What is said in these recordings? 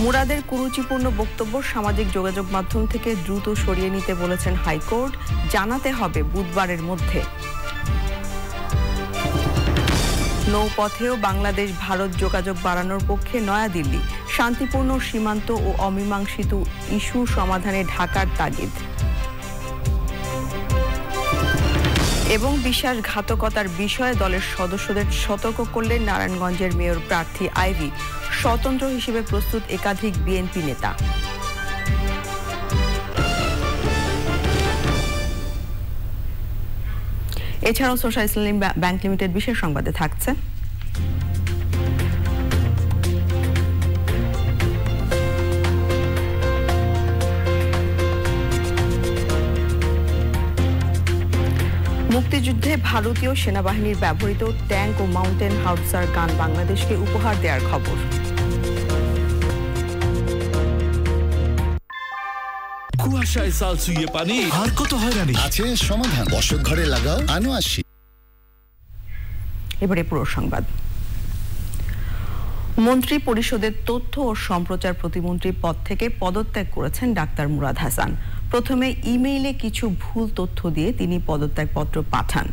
মুরাদের কুরুচিপূর্ণ বক্তব্য সামাজিক যোগাযোগ মাধ্যম থেকে দ্রুত সরিয়ে নিতে বলেছেন হাইকোর্ট, জানাতে হবে বুধবারের মধ্যে। নৌপথেও বাংলাদেশ ভারত যোগাযোগ বাড়ানোর পক্ষে নয়াদিল্লি, শান্তিপূর্ণ সীমান্ত ও অমীমাংসিত ইস্যু সমাধানে ঢাকার তাগিদ। এবং বিশ্বাসঘাতকতার বিষয়ে দলের সদস্যদের সতর্ক করলেন নারায়ণগঞ্জের মেয়র প্রার্থী আইভী, স্বতন্ত্র হিসেবে প্রস্তুত একাধিক বিএনপি নেতা। এছাড়াও সোশ্যাল ইসলামী ব্যাংক লিমিটেড বিশেষ সংবাদে থাকছে মুক্তিযুদ্ধে ভারতীয় সেনাবাহিনীর ব্যবহৃত ট্যাঙ্ক ও মাউন্টেন হাউটজার গান বাংলাদেশকে উপহার দেওয়ার খবর। কুয়াশায় সাল ছুঁয়ে পানি আর কত হয়রানি আছে সমাধান। বসত ঘরে লাগাও আনো আসি। এবারে পুরো সংবাদ। মন্ত্রী পরিষদের তথ্য ও সম্প্রচার প্রতিমন্ত্রী পদ থেকে পদত্যাগ করেছেন ডাক্তার মুরাদ হাসান। প্রথমে ইমেইলে কিছু ভুল তথ্য দিয়ে তিনি পদত্যাগপত্র পাঠান,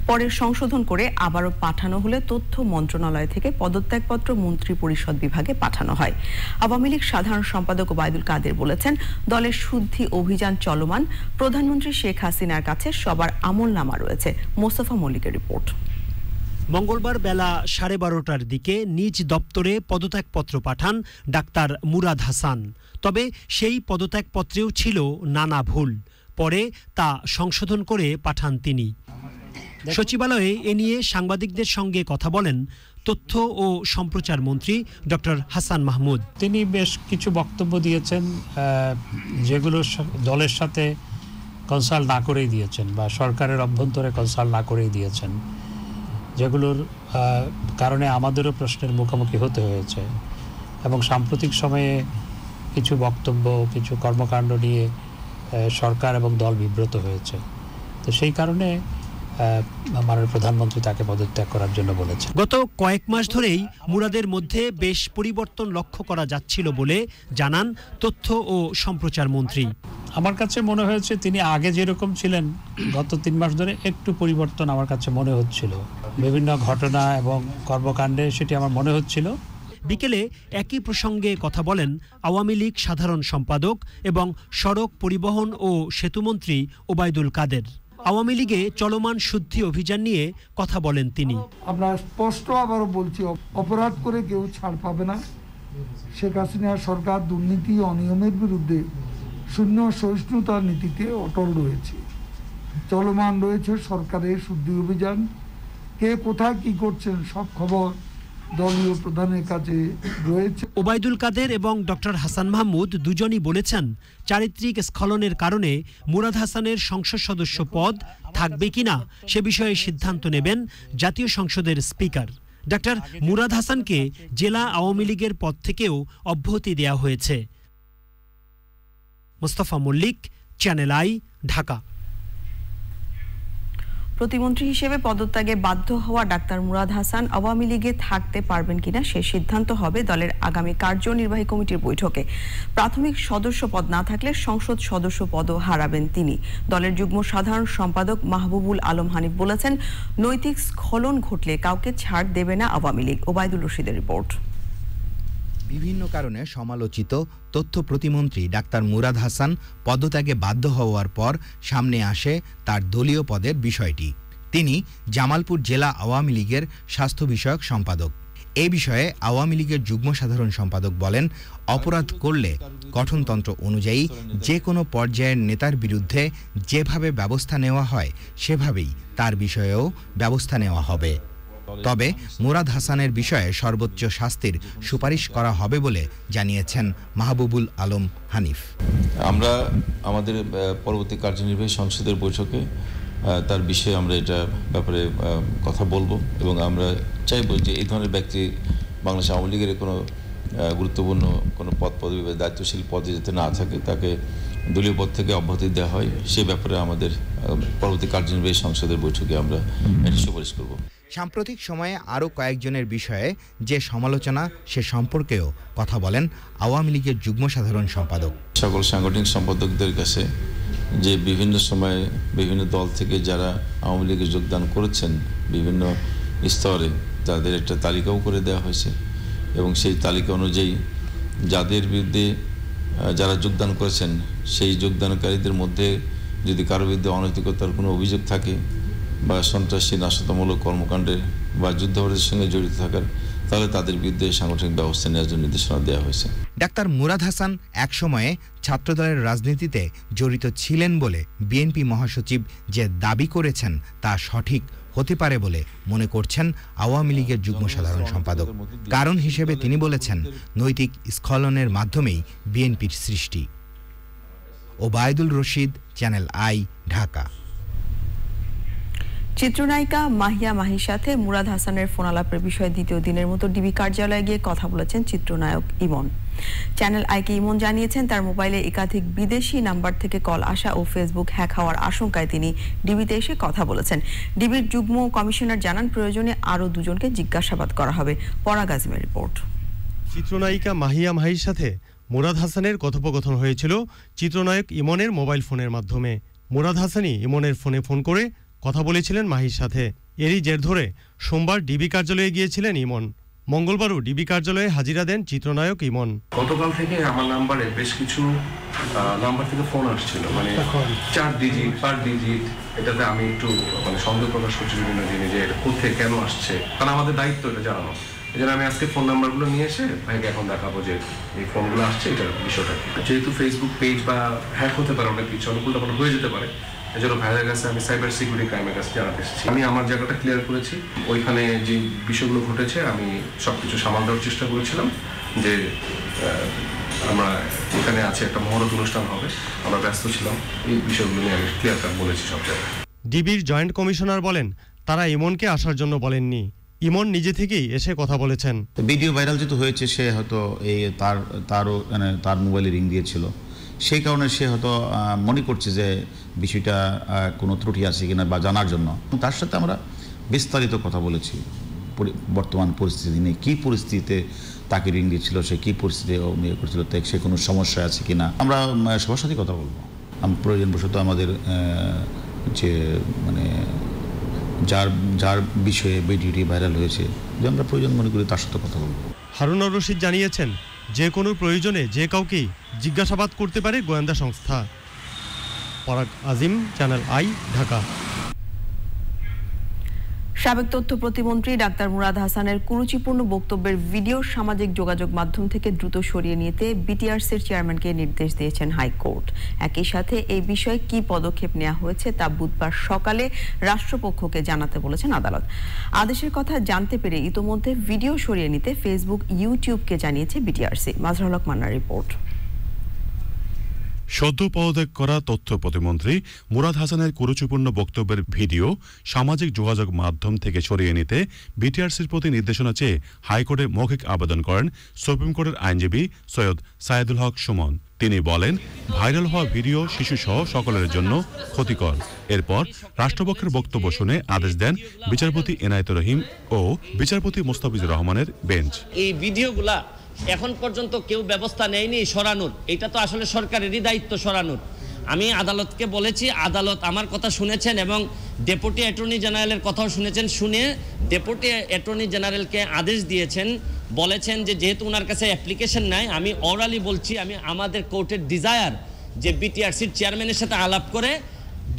পরে সংশোধন করে আবারও পাঠানো হলে তথ্য মন্ত্রণালয় থেকে পদত্যাগপত্র মন্ত্রী পরিষদ বিভাগে পাঠানো হয়। আওয়ামী লীগ সাধারণ সম্পাদক ওবায়দুল কাদের বলেছেন, দলের শুদ্ধি অভিযান চলমান, প্রধানমন্ত্রী শেখ হাসিনার কাছে সবার আমলনামা রয়েছে। মোস্তফা মল্লিকের রিপোর্ট। মঙ্গলবার বেলা 12:30টার দিকে নিজ দপ্তরে পদত্যাগপত্র পাঠান ডাক্তার মুরাদ হাসান। তবে সেই পদত্যাগপত্রেও ছিল নানা ভুল, পরে তা সংশোধন করে পাঠান তিনি। সচিবালয়ে এ নিয়ে সাংবাদিকদের সঙ্গে কথা বলেন তথ্য ও সম্প্রচার মন্ত্রী ডক্টর হাসান মাহমুদ। তিনি বেশ কিছু বক্তব্য দিয়েছেন যেগুলো দলের সাথে কনসাল্ট না করেই দিয়েছেন বা সরকারের অভ্যন্তরে কনসাল্ট না করেই দিয়েছেন, যেগুলোর কারণে আমাদেরও প্রশ্নের মুখোমুখি হতে হয়েছে। এবং সাম্প্রতিক সময়ে কিছু বক্তব্য, কিছু কর্মকাণ্ড নিয়ে সরকার এবং দল বিব্রত হয়েছে। তো সেই কারণে মাননীয় প্রধানমন্ত্রী তাকে পদত্যাগ করার জন্য বলেছেন। গত কয়েক মাস ধরেই মুরাদের মধ্যে বেশ পরিবর্তন লক্ষ্য করা যাচ্ছিল বলে জানান তথ্য ও সম্প্রচার মন্ত্রী। আমার কাছে মনে হয়েছে তিনি আগে যেরকম ছিলেন গত 3 মাস ধরে একটু পরিবর্তন আমার কাছে মনে হচ্ছিল। বিভিন্ন ঘটনা এবং কর্মকাণ্ডে সেটি আমার মনে হচ্ছিল। বিকেলে একই প্রসঙ্গে কথা বলেন আওয়ামী লীগ সাধারণ সম্পাদক এবং সড়ক পরিবহন ও সেতুমন্ত্রী ওবায়দুল কাদের। আওয়ামী লীগে চলমান শুদ্ধি অভিযান নিয়ে কথা বলেন তিনি। আমরা স্পষ্ট আবারও বলছি, অপরাধ করে কেউ ছাড় পাবে না। শেখ হাসিনা সরকার দুর্নীতি অনিয়মের বিরুদ্ধে শূন্য সহিষ্ণুতার নীতিতে অটল রয়েছে। চলমান রয়েছে সরকারের শুদ্ধি অভিযান। কে কোথায় কি করছেন সব খবর দলীয় প্রধানের কাছে রয়েছে। ওবায়দুল কাদের এবং ডক্টর হাসান মাহমুদ দুজনই বলেছেন, চারিত্রিক স্খলনের কারণে মুরাদ হাসানের সংসদ সদস্য পদ থাকবে কিনা সে বিষয়ে সিদ্ধান্ত নেবেন জাতীয় সংসদের স্পিকার। ডক্টর মুরাদ হাসানকে জেলা আওয়ামী লীগের পদ থেকেও অব্যাহতি দেওয়া হয়েছে। Mostafa Mallick, channel I, Dhaka. প্রতিমন্ত্রী হিসেবে পদত্যাগে বাধ্য হওয়া ডাক্তার মুরাদ হাসান আওয়ামী লীগে থাকতে পারবেন কিনা সে সিদ্ধান্ত হবে দলের আগামী কার্যনির্বাহী কমিটির বৈঠকে। প্রাথমিক সদস্য পদ না থাকলে সংসদ সদস্য পদও হারাবেন তিনি। দলের যুগ্ম সাধারণ সম্পাদক মাহবুবুল আলম হানিফ বলেছেন, নৈতিক স্খলন ঘটলে কাউকে ছাড় দেবে না আওয়ামী লীগ। ওবায়দুল রশিদের রিপোর্ট। বিভিন্ন কারণে সমালোচিত তথ্য প্রতিমন্ত্রী ডাক্তার মুরাদ হাসান পদত্যাগে বাধ্য হওয়ার পর সামনে আসে তার দলীয় পদের বিষয়টি। তিনি জামালপুর জেলা আওয়ামী লীগের স্বাস্থ্য বিষয়ক সম্পাদক। এ বিষয়ে আওয়ামী লীগের যুগ্ম সাধারণ সম্পাদক বলেন, অপরাধ করলে গঠনতন্ত্র অনুযায়ী যে কোনো পর্যায়ের নেতার বিরুদ্ধে যেভাবে ব্যবস্থা নেওয়া হয় সেভাবেই তার বিষয়েও ব্যবস্থা নেওয়া হবে। তবে মুরাদ হাসানের বিষয়ে সর্বোচ্চ শাস্তির সুপারিশ করা হবে বলে জানিয়েছেন মাহবুবুল আলম হানিফ। আমরা আমাদের পরবর্তী কার্যনির্বাহী সংসদের বৈঠকে তার বিষয়ে আমরা এটা ব্যাপারে কথা বলবো এবং আমরা চাইব যে এই ধরনের ব্যক্তি বাংলাদেশ আওয়ামী লীগের কোনো গুরুত্বপূর্ণ কোনো পদবি বা দায়িত্বশীল পদে যাতে না থাকে তাকে দলীয় পদ থেকে অব্যাহতি দেওয়া হয়, সে ব্যাপারে আমাদের পরবর্তী কার্যনির্বাহী সংসদের বৈঠকে আমরা এটি সুপারিশ করব। সাম্প্রতিক সময়ে আরও কয়েকজনের বিষয়ে যে সমালোচনা সে সম্পর্কেও কথা বলেন আওয়ামী লীগের যুগ্ম সাধারণ সম্পাদক। সকল সাংগঠনিক সম্পাদকদের কাছে যে বিভিন্ন সময়ে বিভিন্ন দল থেকে যারা আওয়ামী লীগে যোগদান করেছেন বিভিন্ন স্তরে তাদের একটা তালিকাও করে দেওয়া হয়েছে এবং সেই তালিকা অনুযায়ী যাদের বিরুদ্ধে যারা যোগদান করেছেন সেই যোগদানকারীদের মধ্যে যদি কারো বিরুদ্ধে অনৈতিকতার কোনো অভিযোগ থাকে বা সন্ত্রাসী নাশকতামূলক কর্মকাণ্ডের বা যুদ্ধাপরাধের সঙ্গে জড়িত থাকার, তাহলে তাদের বিরুদ্ধে সাংগঠনিক ব্যবস্থা নেওয়ার জন্য নির্দেশনা দেওয়া হয়েছে। ডাক্তার মুরাদ হাসান একসময়ে ছাত্রদলের রাজনীতিতে জড়িত ছিলেন বলে বিএনপি মহাসচিব যে দাবি করেছেন তা সঠিক হতে পারে বলে মনে করছেন আওয়ামী লীগের যুগ্ম সাধারণ সম্পাদক। কারণ হিসেবে তিনি বলেছেন নৈতিক স্খলনের মাধ্যমেই বিএনপির সৃষ্টি। Obaidul Rashid, channel I, Dhaka. চিত্রনায়িকা মাহিয়া মাহির সাথে মুরাদ হাসানের ফোন আলাপের বিষয়ে দ্বিতীয় দিনের মতো ডিবি কার্যালয়ে গিয়ে কথা বলেছেন চিত্রনায়ক ইমন। চ্যানেল আইকে ইমন জানিয়েছেন তার মোবাইলে একাধিক বিদেশি নাম্বার থেকে কল আসা ও ফেসবুক হ্যাক হওয়ার আশঙ্কায় তিনি ডিবিতে এসে কথা বলেছেন। ডিবির যুগ্ম কমিশনার জানান প্রয়োজনে আরও দুজনকে জিজ্ঞাসাবাদ করা হবে। পরাগ আজিমের রিপোর্ট। চিত্রনায়িকা মাহিয়া মাহির সাথে মুরাদ হাসানের কথোপকথন হয়েছিল চিত্রনায়ক ইমনের মোবাইল ফোনের মাধ্যমে। মুরাদ হাসানই ইমনের ফোনে ফোন করে কথা বলেছিলেন মাহির সাথে। এরই জের ধরে সোমবার ডিবি কার্যালয়ে গিয়েছিলেন ইমন। মঙ্গলবারও ডিবি কার্যালয়ে হাজিরা দেন চিত্রনায়ক ইমন। গতকাল থেকে আমার নাম্বারে বেশ কিছু নাম্বার থেকে ফোন আসছিল, মানে 4 ডিজিট 5 ডিজিট। এটাতে আমি একটু সন্দেহ প্রকাশ করছি বিভিন্ন জিনিস যে এটা কোথায় কেন আসছে, কারণ আমাদের দায়িত্ব এটা জানানো। এই জন্য আমি আজকে ফোন নাম্বারগুলো নিয়ে এসে ভাইকে এখন দেখাবো যে এই ফোনগুলো আসছে এটার বিষয়টা কি। যেহেতু ফেসবুক পেজ বা হ্যাক হতে পারে, অনেক কিছু অনুকূলটা হয়ে যেতে পারে, এজন্য ভাইয়ের কাছে আমি সাইবার সিকিউরিটি ক্রাইমের কাছে জানাতে এসেছি। আমি আমার জায়গাটা ক্লিয়ার করেছি, ওইখানে যে বিষয়গুলো ঘটেছে আমি সবকিছু সামাল দেওয়ার চেষ্টা করেছিলাম। যে আমরা এখানে আছে একটা মহরত অনুষ্ঠান হবে, আমরা ব্যস্ত ছিলাম, এই বিষয়গুলো নিয়ে আমি ক্লিয়ার কাট বলেছি সব জায়গায়। ডিবির জয়েন্ট কমিশনার বলেন তারা ইমনকে আসার জন্য বলেননি, ইমন নিজে থেকেই এসে কথা বলেছেন। ভিডিও ভাইরাল যেহেতু হয়েছে, সে হয়তো এই তার মোবাইলে রিং দিয়েছিল, সেই কারণে সে হয়তো মনে করছে যে বিষয়টা কোনো ত্রুটি আছে কিনা বা জানার জন্য। তার সাথে আমরা বিস্তারিত কথা বলেছি বর্তমান পরিস্থিতি নিয়ে, কী পরিস্থিতিতে তাকে রিং দিয়েছিল, সে কী পরিস্থিতি ইয়ে করছিল, সে কোনো সমস্যা আছে কিনা আমরা সবার সাথে কথা বলবো। প্রয়োজনবশত আমাদের যে যার বিষয়ে ভিডিওটি ভাইরাল হয়েছে, যে আমরা প্রয়োজন মনে করি তার সাথে কথা বলবো। হারুনুর রশিদ জানিয়েছেন যে কোনো প্রয়োজনে যে কাউকেই জিজ্ঞাসাবাদ করতে পারে গোয়েন্দা সংস্থা। পরাগ আজিম, চ্যানেল আই, ঢাকা। সাবেক তথ্য প্রতিমন্ত্রী ডাক্তার মুরাদ হাসানের কুরুচিপূর্ণ বক্তব্যের ভিডিও সামাজিক যোগাযোগ মাধ্যম থেকে দ্রুত সরিয়ে নিতে বিটিআরসির চেয়ারম্যানকে নির্দেশ দিয়েছেন হাইকোর্ট। একই সাথে এই বিষয়ে কি পদক্ষেপ নেওয়া হয়েছে তা বুধবার সকালে রাষ্ট্রপক্ষকে জানাতে বলেছেন আদালত। আদেশের কথা জানতে পেরে ইতোমধ্যে ভিডিও সরিয়ে নিতে ফেসবুক, ইউটিউবকে জানিয়েছে বিটিআরসি। মাজহারুল হক মান্নার রিপোর্ট। সদ্য পদত্যাগ করা তথ্য প্রতিমন্ত্রী মুরাদ হাসানের কুরুচিপূর্ণ বক্তব্যের ভিডিও সামাজিক যোগাযোগ মাধ্যম থেকে সরিয়ে নিতে বিটিআরসির প্রতি নির্দেশনা চেয়ে হাইকোর্টে মৌখিক আবেদন করেন সুপ্রিম কোর্টের আইনজীবী সৈয়দ সায়েদুল হক সুমন। তিনি বলেন, ভাইরাল হওয়া ভিডিও শিশুসহ সকলের জন্য ক্ষতিকর। এরপর রাষ্ট্রপক্ষের বক্তব্য শুনে আদেশ দেন বিচারপতি এনায়েতুর রহিম ও বিচারপতি মোস্তাফিজুর রহমানের বেঞ্চ। এই ভিডিওগুলা এখন পর্যন্ত কেউ ব্যবস্থা নেয়নি সরানোর, এটা তো আসলে সরকারেরই দায়িত্ব সরানোর। আমি আদালতকে বলেছি, আদালত আমার কথা শুনেছেন এবং ডেপুটি অ্যাটর্নি জেনারেলের কথাও শুনেছেন। শুনে ডেপুটি অ্যাটর্নি জেনারেলকে আদেশ দিয়েছেন, বলেছেন যে যেহেতু ওনার কাছে অ্যাপ্লিকেশন নাই, আমি অরালি বলছি, আমি আমাদের কোর্টের ডিজায়ার যে বিটিআরসির চেয়ারম্যানের সাথে আলাপ করে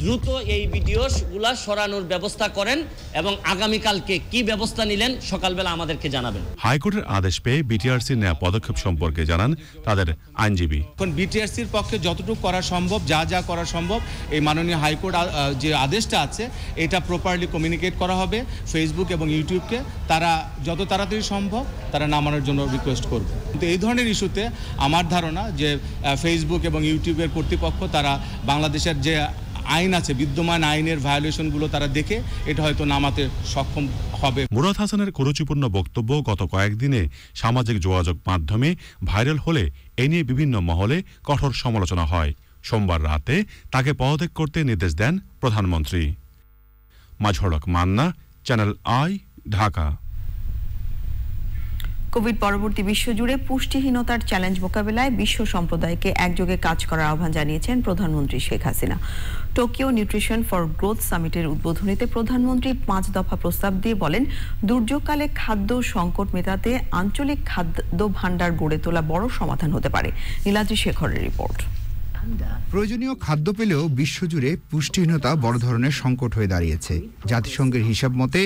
দ্রুত এই ভিডিওগুলা সরানোর ব্যবস্থা করেন এবং আগামীকালকে কি ব্যবস্থা নিলেন সকালবেলা আমাদেরকে জানাবেন। হাইকোর্টের আদেশ পেয়ে বিটিআরসির নেওয়া পদক্ষেপ সম্পর্কে জানান তাদের আইনজীবী। এখন বিটিআরসির পক্ষে যতটুকু করা সম্ভব, যা করা সম্ভব, এই মাননীয় হাইকোর্ট যে আদেশটা আছে এটা প্রপারলি কমিউনিকেট করা হবে ফেসবুক এবং ইউটিউবকে। তারা যত তাড়াতাড়ি সম্ভব তারা নামানোর জন্য রিকোয়েস্ট করবে। কিন্তু এই ধরনের ইস্যুতে আমার ধারণা যে ফেসবুক এবং ইউটিউবের কর্তৃপক্ষ তারা বাংলাদেশের যে আইন আছে, বিদ্যমান আইনের ভায়োলেশনগুলো তারা দেখে এটা হয়তো নামাতে সক্ষম হবে। মুরাদ হাসানের কুরুচিপূর্ণ বক্তব্য গত কয়েকদিনে সামাজিক যোগাযোগ মাধ্যমে ভাইরাল হলে এ নিয়ে বিভিন্ন মহলে কঠোর সমালোচনা হয়। সোমবার রাতে তাকে পদত্যাগ করতে নির্দেশ দেন প্রধানমন্ত্রী। Mazharul Haque Manna, channel I, Dhaka. Covid পরবর্তী বিশ্বজুড়ে পুষ্টিহীনতার চ্যালেঞ্জ মোকাবেলায় বিশ্ব সম্প্রদায়কে একযোগে কাজ করার আহ্বান জানিয়েছেন প্রধানমন্ত্রী Sheikh Hasina. Tokyo nutrition for growth সামিটের উদ্বোধনীতে প্রধানমন্ত্রী 5 দফা প্রস্তাব দিয়ে বলেন, দুর্যোগকালে খাদ্য সংকট মেটাতে আঞ্চলিক খাদ্য ভাণ্ডার গড়ে তোলা বড় সমাধান হতে পারে। নীলাদ্রি শেখরের রিপোর্ট। প্রয়োজনীয় খাদ্য পেলেও বিশ্বজুড়ে পুষ্টিহীনতা বড় ধরনের সংকট হয়ে দাঁড়িয়েছে। জাতিসংঘের হিসাব মতে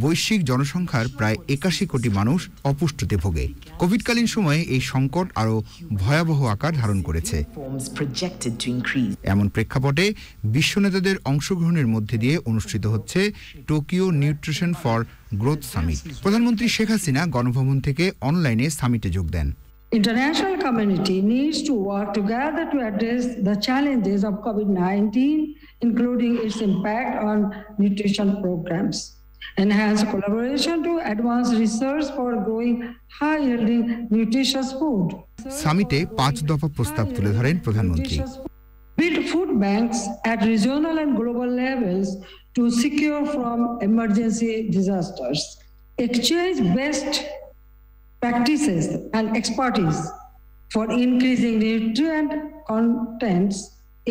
বৈশ্বিক জনসংখ্যার প্রায় 81 কোটি মানুষ অপুষ্টিতে ভোগে। কোভিডকালীন সময়ে এই সংকট আরও ভয়াবহ আকার ধারণ করেছে। এমন প্রেক্ষাপটে বিশ্ব নেতাদের অংশগ্রহণের মধ্যে দিয়ে অনুষ্ঠিত হচ্ছে Tokyo nutrition for growth summit. প্রধানমন্ত্রী শেখ হাসিনা গণভবন থেকে অনলাইনে সামিটে যোগ দেন। International community needs to work together to address the challenges of COVID-19, including its impact on nutrition programs. Enhance collaboration to advance research for growing high-yielding nutritious food. সামিটে 5 দফা প্রস্তাব তুলে ধরেন প্রধানমন্ত্রী। Build food banks at regional and global levels to secure from emergency disasters. Exchange best practices and expertise for increasing nutrient contents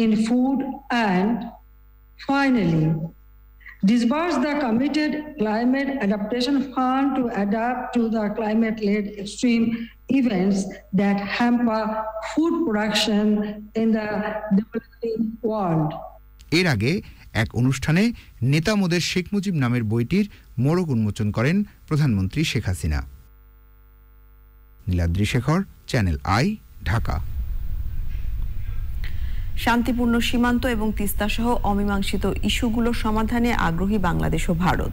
in food, and finally, disburse the committed climate adaptation fund to adapt to the climate-led extreme events that hamper food production in the developing world. এর আগে এক অনুষ্ঠানে নেতা মোদের শেখ মুজিব নামের বইটির মোড়ক উন্মোচন করেন প্রধানমন্ত্রী শেখ হাসিনা। Niladri Shekhar, channel I, Dhaka. শান্তিপূর্ণ সীমান্ত এবং তিস্তা সহ অমীমাংসিত ইস্যুগুলো সমাধানে আগ্রহী বাংলাদেশ ও ভারত।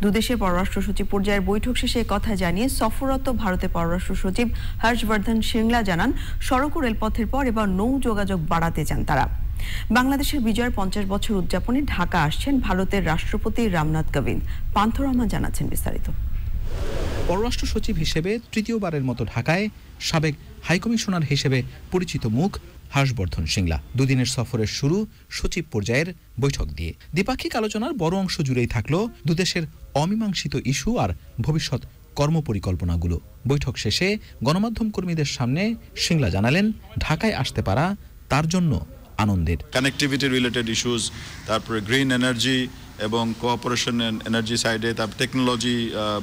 দুদেশের পররাষ্ট্র সচিব পর্যায়ের বৈঠক শেষে কথা জানিয়ে সফররত ভারতের পররাষ্ট্র সচিব হর্ষবর্ধন শ্রিংলা জানান, সড়ক ও রেলপথের পর এবার নৌ যোগাযোগ বাড়াতে চান তারা। বাংলাদেশের বিজয়ের 50 বছর উদযাপনে ঢাকা আসছেন ভারতের রাষ্ট্রপতি রামনাথ কোবিন্দ। পান্থ রহমান জানাচ্ছেন বিস্তারিত। পররাষ্ট্র সচিব হিসেবে তৃতীয়বারের মতো ঢাকায় সাবেক হাইকমিশনার হিসেবে পরিচিত মুখ হর্ষবর্ধন শ্রিংলা। দুদিনের সফরের শুরু সচিব পর্যায়ের বৈঠক দিয়ে। দ্বিপাক্ষিক আলোচনার বড় অংশ জুড়েই থাকলো দুদেশের অমীমাংসিত ইস্যু আর ভবিষ্যৎ কর্মপরিকল্পনাগুলো। বৈঠক শেষে গণমাধ্যম কর্মীদের সামনে শ্রিংলা জানালেন, ঢাকায় আসতে পারা তার জন্য আনন্দের। কানেক্টিভিটি রিলেটেড ইস্যুস, তারপরে গ্রিন এনার্জি এবং কোঅপারেশন এনার্জি সাইডে, তারপর টেকনোলজি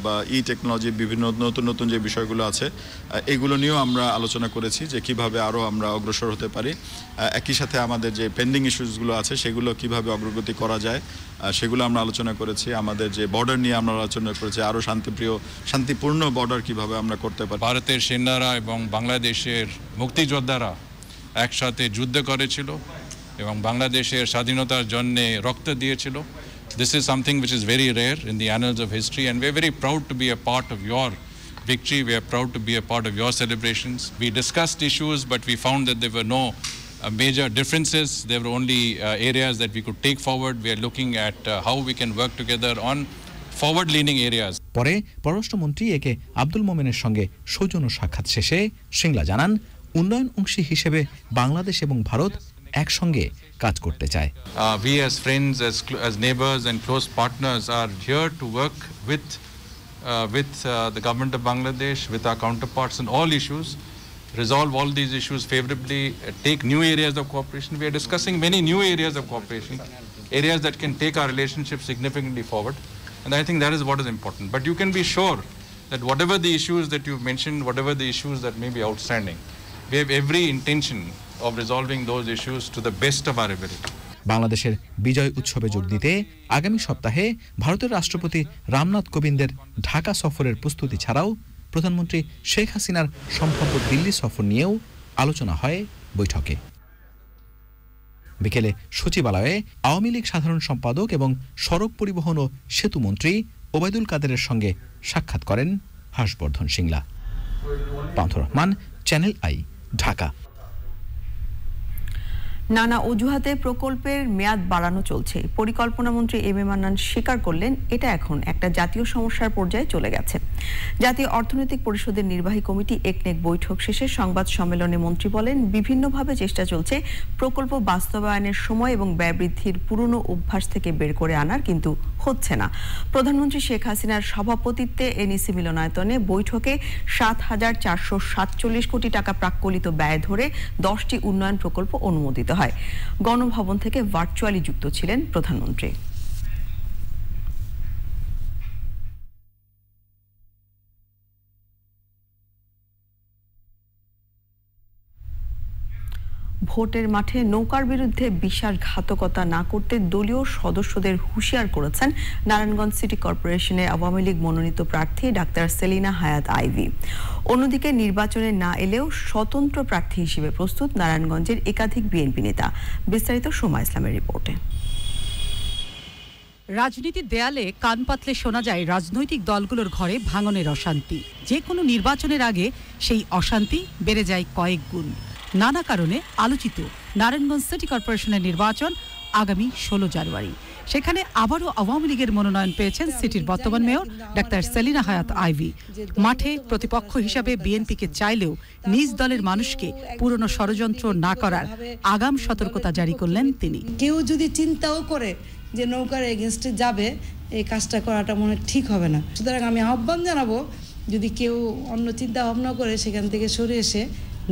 বা টেকনোলজি, বিভিন্ন নতুন নতুন যে বিষয়গুলো আছে এগুলো নিয়েও আমরা আলোচনা করেছি যে কিভাবে আরও আমরা অগ্রসর হতে পারি। একই সাথে আমাদের যে পেন্ডিং ইস্যুসগুলো আছে সেগুলো কিভাবে অগ্রগতি করা যায় সেগুলো আমরা আলোচনা করেছি। আমাদের যে বর্ডার নিয়ে আমরা আলোচনা করেছি, আরও শান্তিপূর্ণ বর্ডার কিভাবে আমরা করতে পারি। ভারতের সেনারা এবং বাংলাদেশের মুক্তিযোদ্ধারা একসাথে যুদ্ধ করেছিল এবং বাংলাদেশের স্বাধীনতার জন্যে রক্ত দিয়েছিল। This is something which is very rare in the annals of history, and we're very proud to be a part of your victory. We are proud to be a part of your celebrations. We discussed issues, but we found that there were no major differences. There were only areas that we could take forward. We are looking at how we can work together on forward-leaning areas. পরে পররাষ্ট্রমন্ত্রী একে আব্দুল মোমেনের সঙ্গে সৌজন্য সাক্ষাৎ শেষে শ্রিংলা জানান, উন্নয়ন অংশী হিসেবে বাংলাদেশ এবং ভারত একসঙ্গে কাজ করতে চায়। We as friends, as neighbors and close partners are here to work with the government of Bangladesh, with our counterparts on all issues, resolve all these issues favorably, take new areas of cooperation. We are discussing many new areas of cooperation, areas that can take our relationship significantly forward, and I think that is what is important. But you can be sure that whatever the issues that you've mentioned, whatever the issues that may be outstanding, we have every intention of resolving those issues to the best of our ability. বাংলাদেশের বিজয় উৎসবে যোগ দিতে আগামী সপ্তাহে ভারতের রাষ্ট্রপতি রামনাথ কোবিন্দের ঢাকা সফরের প্রস্তুতি ছাড়াও প্রধানমন্ত্রী শেখ হাসিনার সম্ভাব্য দিল্লি সফর নিয়েও আলোচনা হয় বৈঠকে। বিকেলে সচিবালয়ে আওয়ামী লীগ সাধারণ সম্পাদক এবং সড়ক পরিবহন ও সেতু মন্ত্রী ওবায়দুল কাদেরের সঙ্গে সাক্ষাৎ করেন হর্ষবর্ধন শ্রিংলা। পান্থ রহমান, চ্যানেল আই, ঢাকা। নানা অজুহাতে প্রকল্পের মেয়াদ বাড়ানো চলছে। পরিকল্পনা মন্ত্রী এম এ মান্নান স্বীকার করলেন, এটা এখন একটা জাতীয় সমস্যার পর্যায়ে চলে গেছে। জাতীয় অর্থনৈতিক পরিষদের নির্বাহী কমিটি একনেক বৈঠক শেষে সংবাদ সম্মেলনে মন্ত্রী বলেন, বিভিন্নভাবে চেষ্টা চলছে প্রকল্প বাস্তবায়নের সময় এবং ব্যয় বৃদ্ধির পুরনো অভ্যাস থেকে বের করে আনার, কিন্তু হচ্ছে না। প্রধানমন্ত্রী শেখ হাসিনার সভাপতিত্বে এনইসি মিলনায়তনে বৈঠকে ৭,৪৪৭ কোটি টাকা প্রাক্কলিত ব্যয় ধরে 10টি উন্নয়ন প্রকল্প অনুমোদিত হয়। গণভবন থেকে ভার্চুয়ালি যুক্ত ছিলেন প্রধানমন্ত্রী। ভোটের মাঠে নৌকার বিরুদ্ধে বিশ্বাসঘাতকতা না করতে দলীয় সদস্যদের হুঁশিয়ার করেছেন নারায়ণগঞ্জ সিটি কর্পোরেশনের আওয়ামী লীগ মনোনীত প্রার্থী ডাক্তার সেলিনা হায়াত আইভি। অন্যদিকে নির্বাচনে না এলেও স্বতন্ত্র প্রার্থী হিসেবে প্রস্তুত নারায়ণগঞ্জের একাধিক বিএনপি নেতা। বিস্তারিত সোমা ইসলামের রিপোর্টে। রাজনীতির দেয়ালে কান পাতলে শোনা যায় রাজনৈতিক দলগুলোর ঘরে ভাঙনের অশান্তি। যে কোনো নির্বাচনের আগে সেই অশান্তি বেড়ে যায় কয়েক গুণ। নানা কারণে আলোচিত নারায়ণগঞ্জ সিটি কর্পোরেশনের নির্বাচন আগামী 16 জানুয়ারি। সেখানে আবারও আওয়ামী লীগের মনোনয়ন পেয়েছেন সিটির বর্তমান মেয়র ডাক্তার সেলিনা হায়াত আইভি। মাঠে প্রতিপক্ষ হিসাবে বিএনপিকে চাইলেও নিজ দলের মানুষকে পুরনো ষড়যন্ত্র না করার আগাম সতর্কতা জারি করলেন তিনি। কেউ যদি চিন্তাও করে যে নৌকার এগেনস্টে যাবে, এই কাজটা করাটা মনে ঠিক হবে না। সুতরাং আমি আহ্বান জানাবো, যদি কেউ অন্য চিন্তা ভাবনা করে সেখান থেকে সরে এসে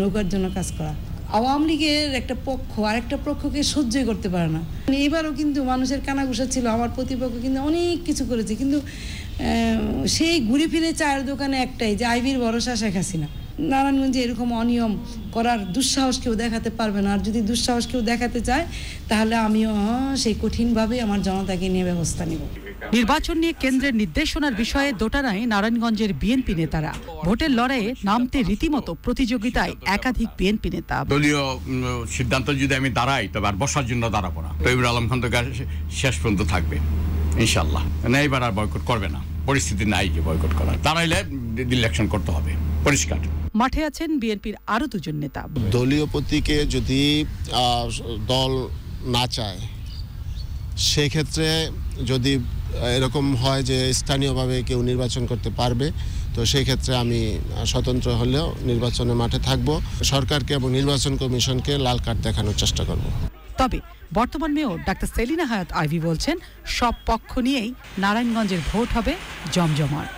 নৌকার জন্য কাজ করা। আওয়ামী লীগের একটা পক্ষ আরেকটা পক্ষকে সহ্যই করতে পারে না। এবারও কিন্তু মানুষের কানাঘুষা ছিল, আমার প্রতিপক্ষ কিন্তু অনেক কিছু করেছে, কিন্তু সেই ঘুরে ফিরে চায়ের দোকানে একটাই, যে আইভির ভরসা শেখ হাসিনা। নারায়ণগঞ্জে এরকম অনিয়ম করার দুঃসাহস কেউ দেখাতে পারবে না। আর যদি দুঃসাহস কেউ দেখাতে চায়, তাহলে আমিও সেই কঠিনভাবে আমার জনতাকে নিয়ে ব্যবস্থা নিব। নির্বাচন নিয়ে কেন্দ্রের নির্দেশনার বিষয়ে দোটানায় নারায়ণগঞ্জের বিএনপি নেতারা। ভোটের লড়াইয়ে নামতে রীতিমতো প্রতিযোগিতায় একাধিক বিএনপি নেতা। দলীয় সিদ্ধান্ত যদি আমি দাঁড়াই, তবে আর বসার জন্য দাঁড়াবো না। তৈবুর আলম খান তো শেষ পর্যন্ত থাকবে ইনশাল্লাহ। না, এবার আর বয়কট করবে না, পরিস্থিতি নাই যে বয়কট করার। দাঁড়াইলে ইলেকশন করতে হবে, পরিষ্কার। মাঠে আছেন বিএনপির আরো দুজন নেতা। দলীয় প্রতীকে যদি দল না চায়, সেক্ষেত্রে যদি এরকম হয় যে স্থানীয়ভাবে কেউ নির্বাচন করতে পারবে, তো সেই ক্ষেত্রে আমি স্বতন্ত্র হলেও নির্বাচনের মাঠে থাকব। সরকারকে এবং নির্বাচন কমিশনকে লাল কার্ড দেখানোর চেষ্টা করব। তবে বর্তমান মেয়র ডাক্তার সেলিনা হায়াত আইভি বলছেন, সব পক্ষ নিয়েই নারায়ণগঞ্জের ভোট হবে জমজমাট।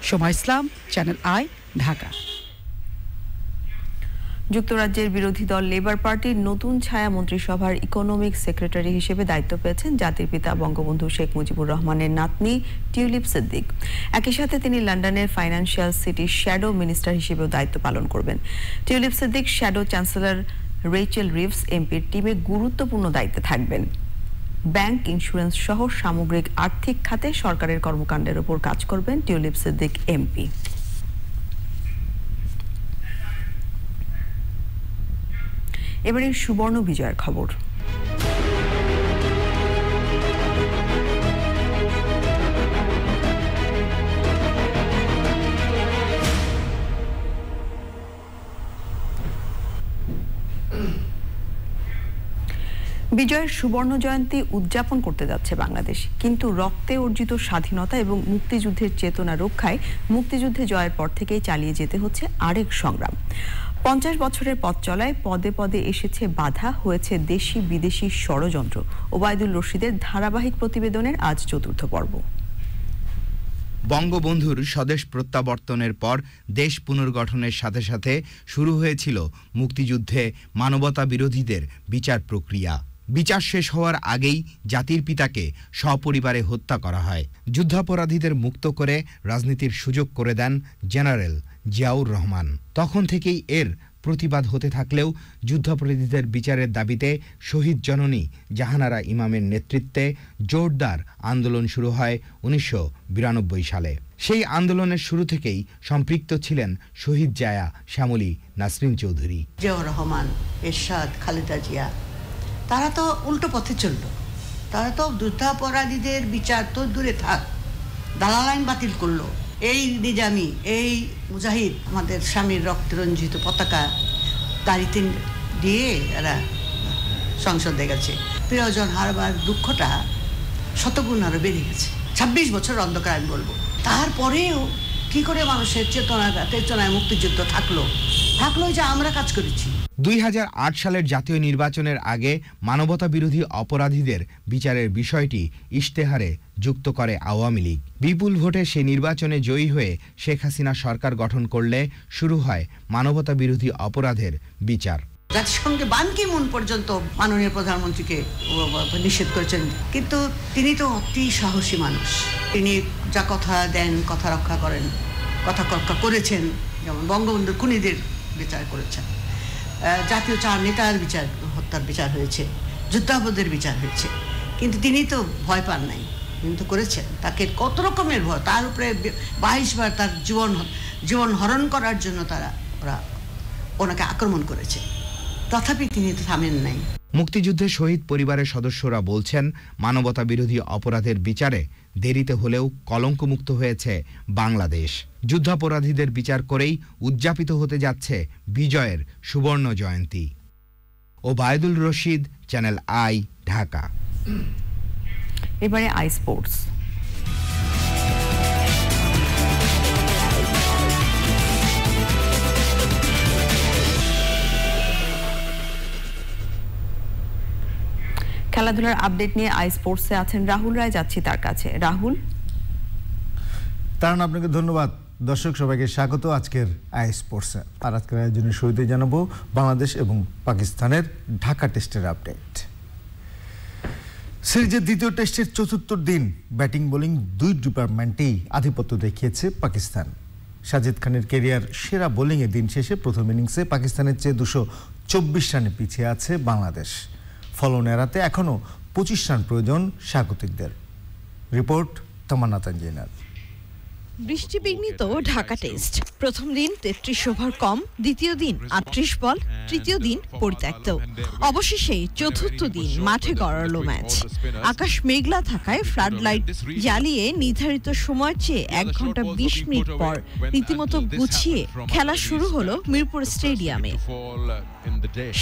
সোমা ইসলাম, চ্যানেল আই, ঢাকা। যুক্তরাজ্যের বিরোধী দল লেবার পার্টির নতুন ছায়া মন্ত্রিসভার ইকোনমিক সেক্রেটারি হিসেবে দায়িত্ব পেয়েছেন জাতির পিতা বঙ্গবন্ধু শেখ মুজিবুর রহমানের নাতনি টিউলিপ সিদ্দিক। একই সাথে তিনি লন্ডনের ফাইন্যান্সিয়াল সিটি শ্যাডো মিনিস্টার হিসেবেও দায়িত্ব পালন করবেন। Tulip Siddique shadow chancellor Rachel Reeves এমপির টিমে গুরুত্বপূর্ণ দায়িত্বে থাকবেন। ব্যাংক, ইন্স্যুরেন্স সহ সামগ্রিক আর্থিক খাতে সরকারের কর্মকাণ্ডের উপর কাজ করবেন টিউলিপ সিদ্দিক এমপি। এবারে সুবর্ণ বিজয়ের খবর। বিজয়ের সুবর্ণ জয়ন্তী উদযাপন করতে যাচ্ছে বাংলাদেশ, কিন্তু রক্তে অর্জিত স্বাধীনতা এবং মুক্তিযুদ্ধের চেতনা রক্ষায় মুক্তিযুদ্ধে জয়ের পর থেকেই চালিয়ে যেতে হচ্ছে আরেক সংগ্রাম। 50 বছরের পথ চলায় পদে পদে এসেছে বাধা, হয়েছে দেশি বিদেশি ষড়যন্ত্র। ওবায়দুল রশিদের ধারাবাহিক প্রতিবেদনের আজ চতুর্থ পর্ব। বঙ্গবন্ধুর স্বদেশ প্রত্যাবর্তনের পর দেশ পুনর্গঠনের সাথে সাথে শুরু হয়েছিল মুক্তিযুদ্ধে মানবতা বিরোধীদের বিচার প্রক্রিয়া। বিচার শেষ হওয়ার আগেই জাতির পিতাকে সপরিবারে হত্যা করা হয়। যুদ্ধাপরাধীদের মুক্ত করে রাজনীতির সুযোগ করে দেন জেনারেল জিয়াউর রহমান। তখন থেকেই এর প্রতিবাদ হতে থাকলেও যুদ্ধাপরাধীদের বিচারের দাবিতে শহীদ জননী জাহানারা ইমামের নেতৃত্বে জোরদার আন্দোলন শুরু হয় 1992 সালে। সেই আন্দোলনের শুরু থেকেই সম্পৃক্ত ছিলেন শহীদ জায়া, শ্যামলী, নাসরিন চৌধুরী। জিয়াউর রহমান, এরশাদ, খালেদা জিয়া, তারা তো উল্টো পথে চলল। তারা তো যুদ্ধাপরাধীদের বিচার তো দূরে থাক, দালাল আইন বাতিল করলো। এই নিজামি, এই মুজাহিদ আমাদের স্বামীর রক্তরঞ্জিত পতাকা গাড়িতে দিয়ে এরা সংসদে গেছে। প্রিয়জন হারবার দুঃখটা শতগুণ আরো বেড়ে গেছে। 26 বছর অন্ধকার আমি বলবো। তারপরেও কি করে মানুষের চেতনায় মুক্তিযুদ্ধ থাকলো যে আমরা কাজ করেছি। 2008 সালের জাতীয় নির্বাচনের আগে মানবতা বিরোধী অপরাধীদের বিচারের বিষয়টি ইশতেহারে যুক্ত করে আওয়ামী লীগ। বিপুল ভোটে সে নির্বাচনে জয়ী হয়ে শেখ হাসিনা সরকার গঠন করলে শুরু হয় মানবতা বিরোধী অপরাধের বিচার। জাতিসংঘে বান কি মুন পর্যন্ত মাননীয় প্রধানমন্ত্রীকে নিষেধ করেছেন, কিন্তু তিনি তো অতি সাহসী মানুষ। তিনি যা কথা দেন কথা রক্ষা করেন, কথা রক্ষা করেছেন। যেমন বঙ্গবন্ধুর খুনিদের বিচার করেছেন, জাতীয় 4 নেতার বিচার, হত্যার বিচার হয়েছে, যুদ্ধাপরাধের বিচার হয়েছে, কিন্তু তিনি তো ভয় পান নাই, কিন্তু করেছেন। তাকে কত রকমের ভয়, তার উপরে 22 বার তার জীবন হরণ করার জন্য ওরা ওনাকে আক্রমণ করেছে, তথাপি তিনি তো থামেন নাই। মুক্তিযুদ্ধে শহীদ পরিবারের সদস্যরা বলছেন, মানবতা বিরোধী অপরাধের বিচারে দেরিতে হলেও কলঙ্কমুক্ত হয়েছে বাংলাদেশ। যুদ্ধাপরাধীদের বিচার করেই উদযাপিত হতে যাচ্ছে বিজয়ের সুবর্ণ জয়ন্তী। Obaidul Rashid, channel I, Dhaka. এবারে আই স্পোর্টস। খেলাধুলার আপডেট নিয়ে আই স্পোর্টসে আছেন রাহুল রায়, যাচ্ছি তার কাছে। রাহুল। তারণ আপনাকে ধন্যবাদ। দর্শক সবাইকে স্বাগত আজকের আই স্পোর্টসে। আর আজকের আয়োজনের শুরুতে জানাবো বাংলাদেশ এবং পাকিস্তানের ঢাকা টেস্টের আপডেট। সিরিজের দ্বিতীয় টেস্টের চতুর্থ দিন ব্যাটিং বোলিং দুই ডিপার্টমেন্টেই আধিপত্য দেখিয়েছে পাকিস্তান। সাজিদ খানের কেরিয়ার সেরা বোলিংয়ে দিন শেষে প্রথম ইনিংসে পাকিস্তানের চেয়ে 224 রানে পিছিয়ে আছে বাংলাদেশ। ফলন এড়াতে এখনও 25 রান প্রয়োজন স্বাগতিকদের। রিপোর্ট তামান্না তানজিনার। বৃষ্টিবিঘ্নিত ঢাকা টেস্ট। প্রথম দিন 33 ওভার কম, দ্বিতীয় দিন 38 বল, তৃতীয় দিন পরিত্যক্ত। অবশেষে চতুর্থ দিন মাঠে গড়ালো ম্যাচ। আকাশ মেঘলা থাকায় ফ্লাড লাইট জ্বালিয়ে নির্ধারিত সময়ের চেয়ে 1 ঘন্টা 20 মিনিট পর রীতিমতো গুছিয়ে খেলা শুরু হলো মিরপুর স্টেডিয়ামে।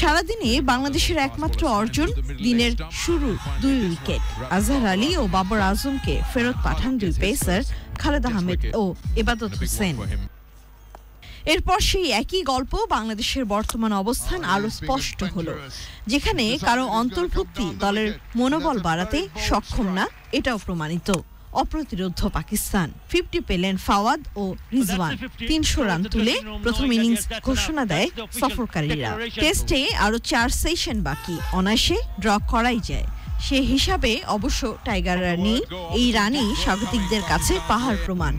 সারাদিনে বাংলাদেশের একমাত্র অর্জন দিনের শুরু 2 উইকেট। আজহার আলী ও বাবর আজমকে ফেরত পাঠান 2 পেসার খালেদ আহমেদ ও এবাদত হোসেন। এরপর সেই একই গল্প, বাংলাদেশের বর্তমান অবস্থান আরো স্পষ্ট হলো। যেখানে কারো অন্তর্ভুক্তি দলের মনোবল বাড়াতে সক্ষম না, এটাও প্রমাণিত। অপ্রতিরোধ্য পাকিস্তান। 50 পেলেন ফাওয়াদ ও রিজওয়ান। 300 রান তুলে প্রথম ইনিংস ঘোষণা দেয় সফরকারীরা। টেস্টে আরো 4 সেশন বাকি, অনায়াসে ড্র করাই যায়। সে হিসাবে অবশ্য টাইগাররা নেই, এই রানই স্বাগতিকদের কাছে পাহাড় প্রমাণ।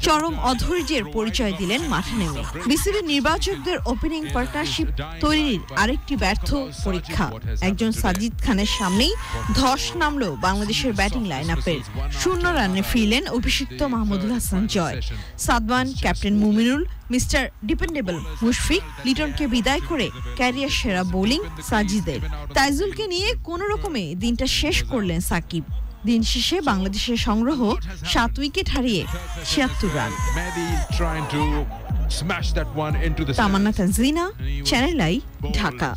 চরম অধৈর্যের পরিচয় দিলেন মাঠে নেমে। বিসিবি নির্বাচকদের ওপেনিং পার্টনারশিপ তৈরির আরেকটি ব্যর্থ পরীক্ষা। একজন সাজিদ খানের সামনেই ধস নামলো বাংলাদেশের ব্যাটিং লাইন আপের। 0 রানে ফিরলেন অভিষিক্ত Mahmudul Hasan Joy. Shadman, captain Mominul, mister dependable Mushfiq, লিটনকে বিদায় করে ক্যারিয়ার সেরা বোলিং সাজিদের। তাইজুলকে নিয়ে কোনো রকমে দিনটা শেষ করলেন সাকিব। দিন শেষে বাংলাদেশের সংগ্রহ 7 উইকেট হারিয়ে 76 run. Tamanna Tanjina, channel I, Dhaka.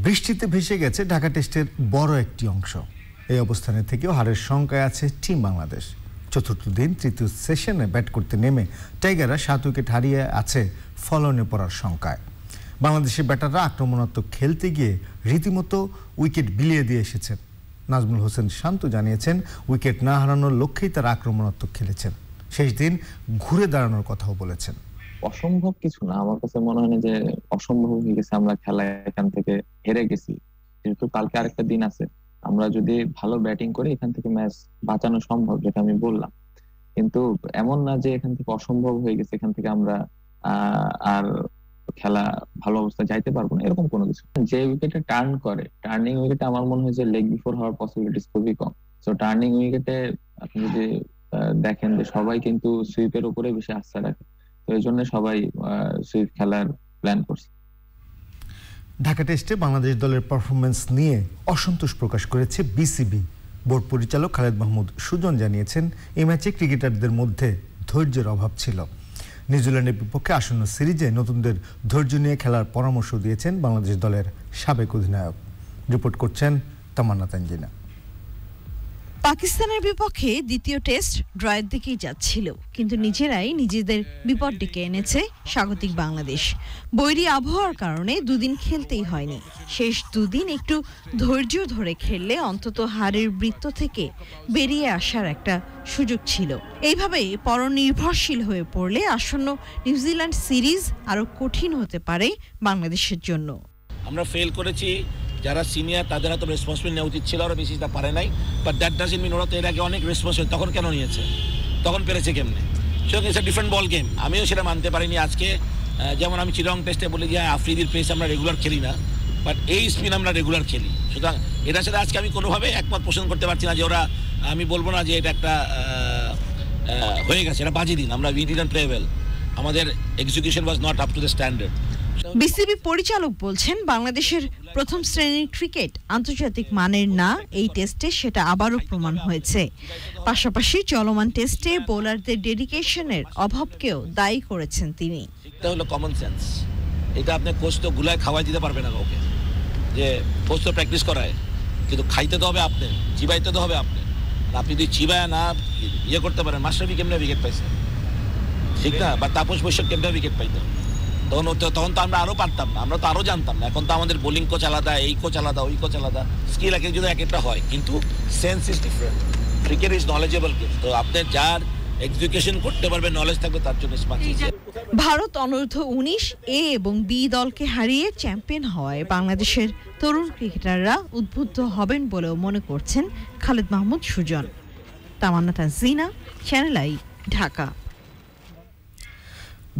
বৃষ্টিতে ভেসে গেছে ঢাকা টেস্টের বড় একটি অংশ। এই অবস্থানে থেকেও হারের শঙ্কায় আছে টিম বাংলাদেশ। চতুর্থ দিন তৃতীয় সেশনে ব্যাট করতে নেমে টাইগাররা 7 উইকেট হারিয়ে আছে ফলনে পড়ার শঙ্কায়। বাংলাদেশের ব্যাটাররা আক্রমণাত্মক খেলতে গিয়ে রীতিমতো উইকেট বিলিয়ে দিয়ে এসেছেন। নাজমুল হোসেন শান্ত জানিয়েছেন, উইকেট না হারানোর লক্ষ্যেই তারা আক্রমণাত্মক খেলেছেন। শেষ দিন ঘুরে দাঁড়ানোর কথাও বলেছেন। অসম্ভব কিছু না, আমার কাছে মনে হয় না যে অসম্ভব হয়ে গেছে। আমরা খেলা এখান থেকে হেরে গেছি, যেহেতু কালকে আরেকটা দিন আছে। আমরা যদি ভালো ব্যাটিং করি এখান থেকে ম্যাচ বাঁচানো সম্ভব, যেটা আমি বললাম। কিন্তু এমন না যে এখান থেকে অসম্ভব হয়ে গেছে, এখান থেকে আমরা আর খেলা ভালো অবস্থায় যাইতে পারবো না, এরকম কোনো কিছু। যে উইকেটে টার্ন করে, টার্নিং উইকেটে আমার মনে হয় যে লেগ বিফোর হওয়ার পসিবিলিটিস খুবই কম। সো টার্নিং উইকেটে আপনি যদি দেখেন যে সবাই কিন্তু সুইপের উপরে বেশি আস্থা রাখে, তো এই জন্য সবাই সুইপ খেলার প্ল্যান করছে। ঢাকা টেস্টে বাংলাদেশ দলের পারফরমেন্স নিয়ে অসন্তোষ প্রকাশ করেছে বিসিবি। বোর্ড পরিচালক খালেদ মাহমুদ সুজন জানিয়েছেন, এই ম্যাচে ক্রিকেটারদের মধ্যে ধৈর্যের অভাব ছিল। নিউজিল্যান্ডের বিপক্ষে আসন্ন সিরিজে নতুনদের ধৈর্য নিয়ে খেলার পরামর্শ দিয়েছেন বাংলাদেশ দলের সাবেক অধিনায়ক। রিপোর্ট করছেন তামান্না তানজিনা। পাকিস্তানের বিপক্ষে দ্বিতীয় টেস্ট ড্রয়ের দিকেই যাচ্ছিল, কিন্তু নিজেরাই নিজেদের বিপদ ডেকে এনেছে স্বাগতিক বাংলাদেশ। বৈরী আবহাওয়ার কারণে দুদিন খেলতেই হয়নি। শেষ দুদিন একটু ধৈর্য ধরে খেললে অন্তত হারের বৃত্ত থেকে বেরিয়ে আসার একটা সুযোগ ছিল। এইভাবে পরনির্ভরশীল হয়ে পড়লে আসন্ন নিউজিল্যান্ড সিরিজ আরো কঠিন হতে পারে বাংলাদেশের জন্য। আমরা ফেল করেছি, যারা সিনিয়র তাদের হয়তো রেসপন্সিবল নেওয়া উচিত ছিল, ওরা বেশিটা পারে নাই। বাট দ্যাট ডাজন্ট মিন ওরা তো এর আগে অনেক রেসপন্সিবল, তখন কেন নিয়েছে, তখন পেরেছে কেমনে? So it's a different ball game. আমিও সেটা মানতে পারিনি আজকে। যেমন আমি চিরং টেস্টে বলি যে আফ্রিদির পেস আমরা রেগুলার খেলি না, বাট এই স্পিন আমরা রেগুলার খেলি। সুতরাং এটার সাথে আজকে আমি কোনোভাবে একমত পোষণ করতে পারছি না যে ওরা, আমি বলবো না যে এটা একটা হয়ে গেছে, এটা বাজে দিন। আমরা উই ডিডন্ট প্লে ওয়েল, আমাদের execution was not up to the standard. BCB পরিচালক বলছেন বাংলাদেশের প্রথম শ্রেণীর ক্রিকেট আন্তর্জাতিক মানের না। এই টেস্টে সেটা আবারও প্রমাণ হয়েছে। পাশাপাশি চলমান টেস্টে বোলারদের ডেডিকেশনের অভাবকেও দায়ী করেছেন তিনি। এটা হলো কমন সেন্স। এটা আপনি কোচ তো গুলায় খাওয়াই দিতে পারবে না কাউকে, যে কোচ তো প্র্যাকটিস করায়, কিন্তু খাইতে তো হবে আপনি, চিবাইতে তো হবে আপনি। আপনি যদি চিবায় না ইয়ে করতে পারেন, মাশরাফি কেমনে উইকেট পাইছে ঠিক না, বা তাপস বৈশ্যক কেমনে উইকেট পাইতো, তখন তো আমরা আরো পারতাম না, আমরা তো আরো জানতাম না। এখন তো আমাদের বোলিং কোচ আলাদা, এই কোচ আলাদা, ওই কোচ আলাদা, স্কিল এক একজন এক একটা হয়, কিন্তু sense is different. Cricket is knowledgeable game, তো আপনি যার এক্সিকিউশন করতে পারবে, নলেজ থাকবে, তার জন্য স্মার্ট। ভারত অনূর্ধ্ব 19 এ এবং বি দলকে হারিয়ে চ্যাম্পিয়ন হওয়ায় বাংলাদেশের তরুণ ক্রিকেটাররা উদ্বুদ্ধ হবেন বলেও মনে করছেন খালেদ মাহমুদ সুজন। তামান্না তানজিনা, চ্যানেল আই, ঢাকা।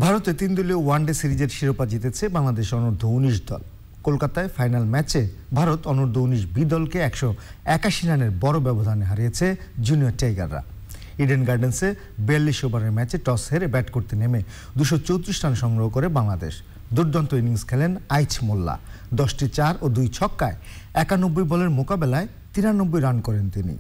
ভারতে 3 দলীয় ওয়ানডে সিরিজের শিরোপা জিতেছে বাংলাদেশ অনূর্ধ্ব 19 দল। কলকাতায় ফাইনাল ম্যাচে ভারত অনূর্ধ্ব 19 বি দলকে 181 রানের বড় ব্যবধানে হারিয়েছে জুনিয়র টাইগাররা। ইডেন গার্ডেন্সে 42 ওভারের ম্যাচে টস হেরে ব্যাট করতে নেমে 234 রান সংগ্রহ করে বাংলাদেশ। দুর্দান্ত ইনিংস খেলেন আইচ মোল্লা। 10টি 4 ও 2 ছক্কায় 91 বলের মোকাবেলায় 93 রান করেন তিনি।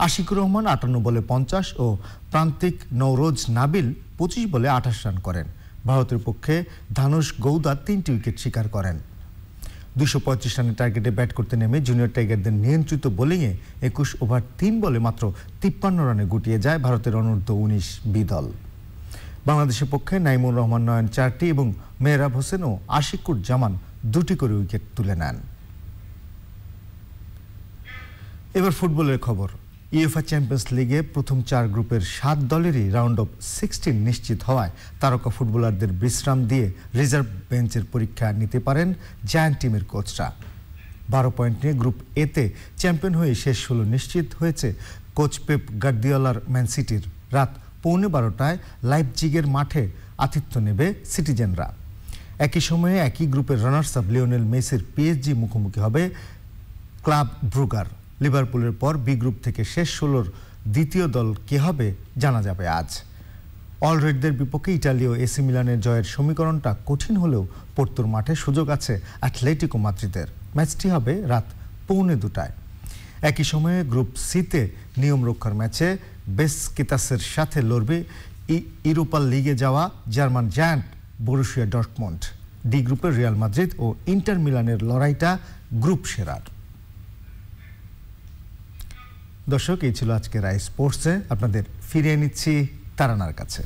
আশিকুর রহমান 58 বলে 50 ও প্রান্তিক নওরোজ নাবিল 25 বলে 28 রান করেন। ভারতের পক্ষে ধানুষ গৌদা 3টি উইকেট শিকার করেন। 235 রানের টার্গেটে ব্যাট করতে নেমে জুনিয়র টাইগারদের নিয়ন্ত্রিত বোলিংয়ে 21 ওভার 3 বলে মাত্র 53 রানে গুটিয়ে যায় ভারতের অনূর্ধ্ব 19 বি দল। বাংলাদেশের পক্ষে নাইমুর রহমান নয়ন 4টি এবং মেহরাব হোসেন ও আশিকুর জামান 2টি করে উইকেট তুলে নেন। এবার ফুটবলের খবর। ইউএফএ চ্যাম্পিয়ন্স লিগে প্রথম 4 গ্রুপের 7 দলেরই রাউন্ড অফ 16 নিশ্চিত হওয়ায় তারকা ফুটবলারদের বিশ্রাম দিয়ে রিজার্ভ বেঞ্চের পরীক্ষা নিতে পারেন জায়ান্ট টিমের কোচরা। 12 পয়েন্ট নিয়ে গ্রুপ এতে চ্যাম্পিয়ন হয়ে শেষ 16 নিশ্চিত হয়েছে কোচ পেপ গার্দিওলার ম্যান সিটির। রাত 12:15টায় লাইপজিগের মাঠে আতিথ্য নেবে সিটিজেনরা। একই সময়ে একই গ্রুপের রানার্স আপ লিওনেল মেসির পিএসজি মুখোমুখি হবে ক্লাব ব্রুগার। লিভারপুলের পর বি গ্রুপ থেকে শেষ 16-র দ্বিতীয় দল কে হবে জানা যাবে আজ। অলরেডদের বিপক্ষে ইটালীয় এসি মিলানের জয়ের সমীকরণটা কঠিন হলেও পোর্তোর মাঠে সুযোগ আছে অ্যাথলেটিকো মাদ্রিদের। ম্যাচটি হবে রাত 1:45টায়। একই সময়ে গ্রুপ সিতে নিয়ম রক্ষার ম্যাচে বেসকিতাসের সাথে লড়বে ইউরোপা লিগে যাওয়া German giant Borussia Dortmund. D গ্রুপের রিয়াল মাদ্রিদ ও ইন্টার মিলানের লড়াইটা গ্রুপ সেরার। দর্শক, এই ছিল আজকের আই স্পোর্টসে। আপনাদের ফিরিয়ে নিচ্ছি তারানার কাছে।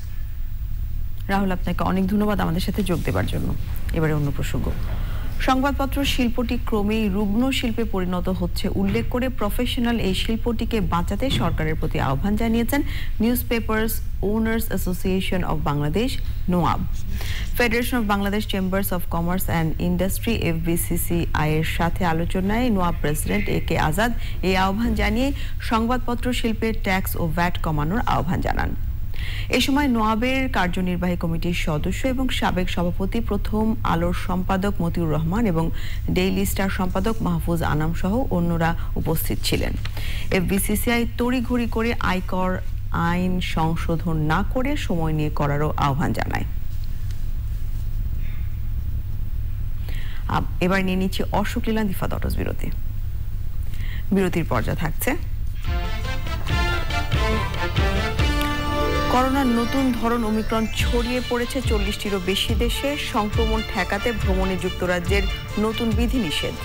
রাহুল, আপনাকে অনেক ধন্যবাদ আমাদের সাথে যোগ দেওয়ার জন্য। এবারে অন্য প্রসঙ্গ। সংবাদপত্র শিল্পটি ক্রমেই রুগ্ন শিল্পে পরিণত হচ্ছে উল্লেখ করে প্রফেশনাল এই শিল্পটিকে বাঁচাতে সরকারের প্রতি আহ্বান জানিয়েছেন news papers owners association of Bangladesh NOAB. Federation of Bangladesh chambers of commerce and industry FBCCI এর সাথে আলোচনায় নোয়াব প্রেসিডেন্ট AK আজাদ এই আহ্বান জানিয়ে সংবাদপত্র শিল্পের ট্যাক্স ও ভ্যাট কমানোর আহ্বান জানান। এ সময় নোয়াবের কার্যনির্বাহী কমিটির সদস্য এবং সাবেক সভাপতি প্রথম আলোর সম্পাদক মতিউর রহমান এবং ডেইলি স্টার সম্পাদক মাহফুজ আনাম সহ অন্যরা উপস্থিত ছিলেন। FBCCI তড়িঘড়ি করে আয়কর আইন সংশোধন না করে সময় নিয়ে করারও আহ্বান জানায়। এবার নিয়ে নিচ্ছি অশোক লীলান দিফাত অটোস বিরতির পর্যায়ে থাকছে করোনার নতুন ধরন ওমিক্রন ছড়িয়ে পড়েছে 40টিরও বেশি দেশে। সংক্রমণ ঠেকাতে ভ্রমণে যুক্তরাজ্যের নতুন বিধিনিষেধ।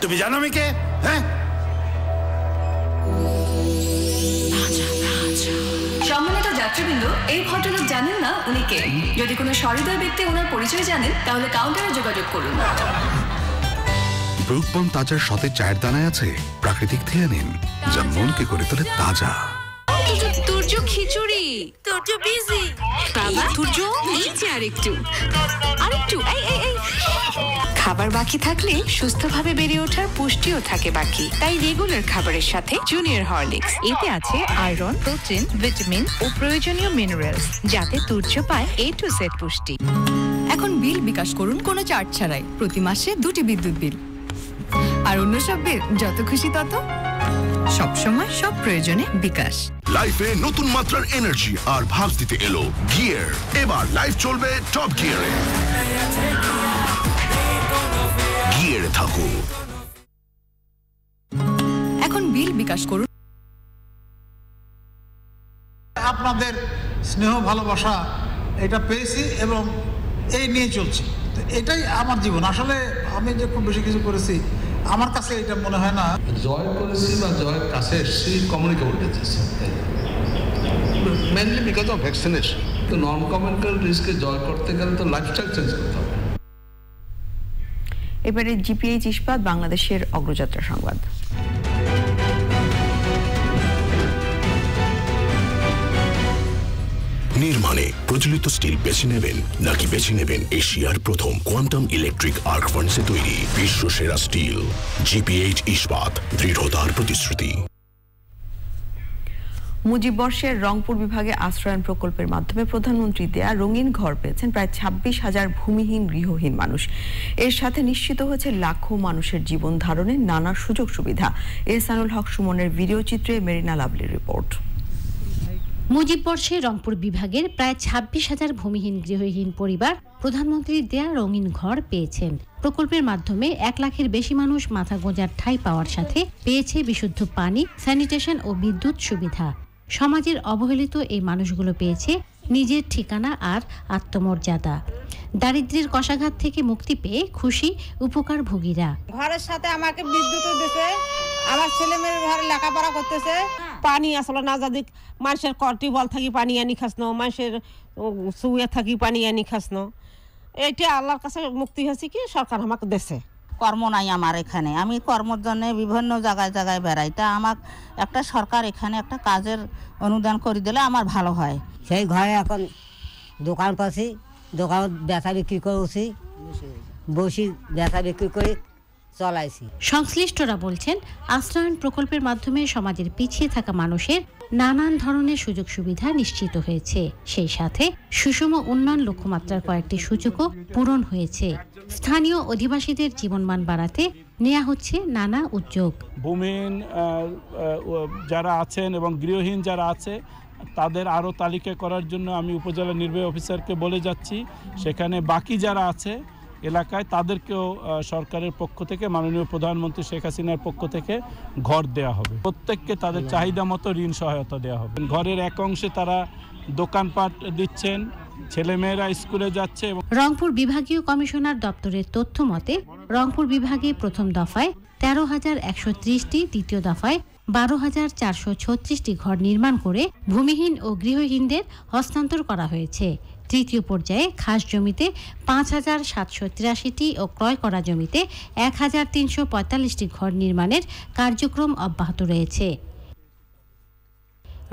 তুমি জানো আমি কে? হ্যাঁ, সম্মানিত যাত্রীবৃন্দ, এই ভদ্রলোক জানেন না উনি কে। যদি কোনো সহৃদয় ব্যক্তি ওনার পরিচয় জানেন তাহলে কাউন্টারে যোগাযোগ করুন। ব্রুক বন তাজার সতেজ চায়ের দানায় আছে প্রাকৃতিক থিয়ানিন, যা মনকে করে তোলে তাজা। তুর্য খিচুড়ি, তুর্য বিজি, বাবা তুর্য নিচে আরেকটু। এই খাবার বাকি থাকলে সুস্থভাবে বেড়ে ওঠার পুষ্টিও থাকে বাকি। তাই রেগুলার খাবারের সাথে জুনিয়র হরলিক্স, এতে আছে আয়রন, প্রোটিন, ভিটামিন ও প্রয়োজনীয় মিনারেলস, যাতে তুর্য পায় A to Z পুষ্টি। এখন বিল বিকাশ করুন কোনো চার্জ ছাড়াই, প্রতি মাসে 2টি বিদ্যুৎ বিল। আর অন্য সব বিল যত খুশি তত। সবসময় সব প্রয়োজনে বিকাশ। লাইফে নতুন মাত্রার এনার্জি আর ভাবস দিতে এলো গিয়ার। এবার লাইফ চলবে টপ গিয়ারে। গিয়ারে থাকো। এখন বিল বিকাশ করুন। আপনাদের স্নেহ ভালোবাসা এটা পেয়েছি এবং এই নিয়ে চলছি। তো এটাই আমার জীবন। আসলে আমি যে খুব বেশি কিছু করেছি আমার কাছে এটা মনে হয় না। জয় করেছি বা জয়ের কাছে এসেছি communicable disease, mainly because of vaccination. তো নন কমিউনিকেবল ডিজিজকে জয় করতে গেলে তো লাইফস্টাইল চেঞ্জ করতে হবে। এবারে জিপিএইচ ইস্পাত বাংলাদেশের অগ্রযাত্রা সংবাদ। নির্মাণে প্রচলিত স্টিল বেছে নেবেন নাকি বেছে নেবেন এশিয়ার প্রথম কোয়ান্টাম ইলেকট্রিক আর্ক ফার্নেসে তৈরি বিশ্ব সেরা স্টিল? জিপিএইচ ইস্পাত, দৃঢ়তার প্রতিশ্রুতি। মুজিব বর্ষের রংপুর বিভাগে আশ্রয়ন প্রকল্পের মাধ্যমে প্রধানমন্ত্রী দেয়া রঙিন ঘর পেয়েছেন প্রায় 26,000 ভূমিহীন গৃহহীন মানুষ। এর সাথে নিশ্চিত হয়েছে লাখো মানুষের জীবন ধারণের নানা সুযোগ সুবিধা। এহসানুল হক সুমনের ভিডিও চিত্রে মেরিনা লাভলির রিপোর্ট। মুজিব বর্ষে রংপুর বিভাগের প্রায় 26,000 ভূমিহীন গৃহহীন পরিবার প্রধানমন্ত্রীর দেয়া রঙিন ঘর পেয়েছেন। প্রকল্পের মাধ্যমে 1 লাখের বেশি মানুষ মাথা গোঁজার ঠাঁই পাওয়ার সাথে পেয়েছে বিশুদ্ধ পানি, স্যানিটেশন ও বিদ্যুৎ সুবিধা। সমাজের অবহেলিত এই মানুষগুলো পেয়েছে নিজের ঠিকানা আর আত্মমর্যাদা। দারিদ্র্যের কষাঘাত থেকে মুক্তি পেয়ে খুশি উপকারভোগীরা। ঘরের সাথে আমাকে বিদ্যুৎ দিতে, আমার ছেলে মেয়ের ঘরে লেখাপড়া করতেছে। পানি আসলে না যদি মানুষের টিউবওয়েল থাকি পানি আনি খাসনো, মানুষের সুইয়া থাকি পানি আনি খাসনো। এইটা আল্লাহর কাছে মুক্তি হয়েছে কি সরকার আমাকে দেশে। কর্ম নাই আমার এখানে, আমি কর্মের জন্য বিভিন্ন জায়গায় জায়গায় বেড়াই। তা আমার একটা সরকার এখানে একটা কাজের অনুদান করে দিলে আমার ভালো হয়। সেই ঘরে এখন দোকান পাচ্ছি, দোকান বেচা বিক্রি করছি, বসি বেচা বিক্রি করে চলাইছি। সংশ্লিষ্টরা বলছেন আশ্রয়ন প্রকল্পের মাধ্যমে সমাজের পিছিয়ে থাকা মানুষের নানান ধরনের সুযোগ সুবিধা নিশ্চিত হয়েছে। সেই সাথে সুষম উন্নয়ন লক্ষ্যমাত্রার কয়েকটি সূচকও পূরণ হয়েছে। স্থানীয় অধিবাসীদের জীবনমান বাড়াতে নেওয়া হচ্ছে নানা উদ্যোগ। ভূমিহীন যারা আছেন এবং গৃহহীন যারা আছে তাদের আরও তালিকা করার জন্য আমি উপজেলা নির্বাহী অফিসারকে বলে যাচ্ছি। সেখানে বাকি যারা আছে এলাকায় তাদেরকেও সরকারের পক্ষ থেকে, মাননীয় প্রধানমন্ত্রী শেখ হাসিনার পক্ষ থেকে ঘর দেয়া হবে। প্রত্যেককে তাদের চাহিদা মতো ঋণ সহায়তা দেওয়া হবে। ঘরের এক অংশে তারা দোকানপাট দিচ্ছেন, ছেলেমেয়েরা স্কুলে যাচ্ছে। রংপুর বিভাগীয় কমিশনার দপ্তরের তথ্য মতে রংপুর বিভাগে প্রথম দফায় 13,130টি, দ্বিতীয় দফায় 12,436টি ঘর নির্মাণ করে ভূমিহীন ও গৃহহীনদের হস্তান্তর করা হয়েছে। তৃতীয় পর্যায়ে খাস জমিতে 5,783টি ও ক্রয় করা জমিতে 1,345টি ঘর নির্মাণের কার্যক্রম অব্যাহত রয়েছে।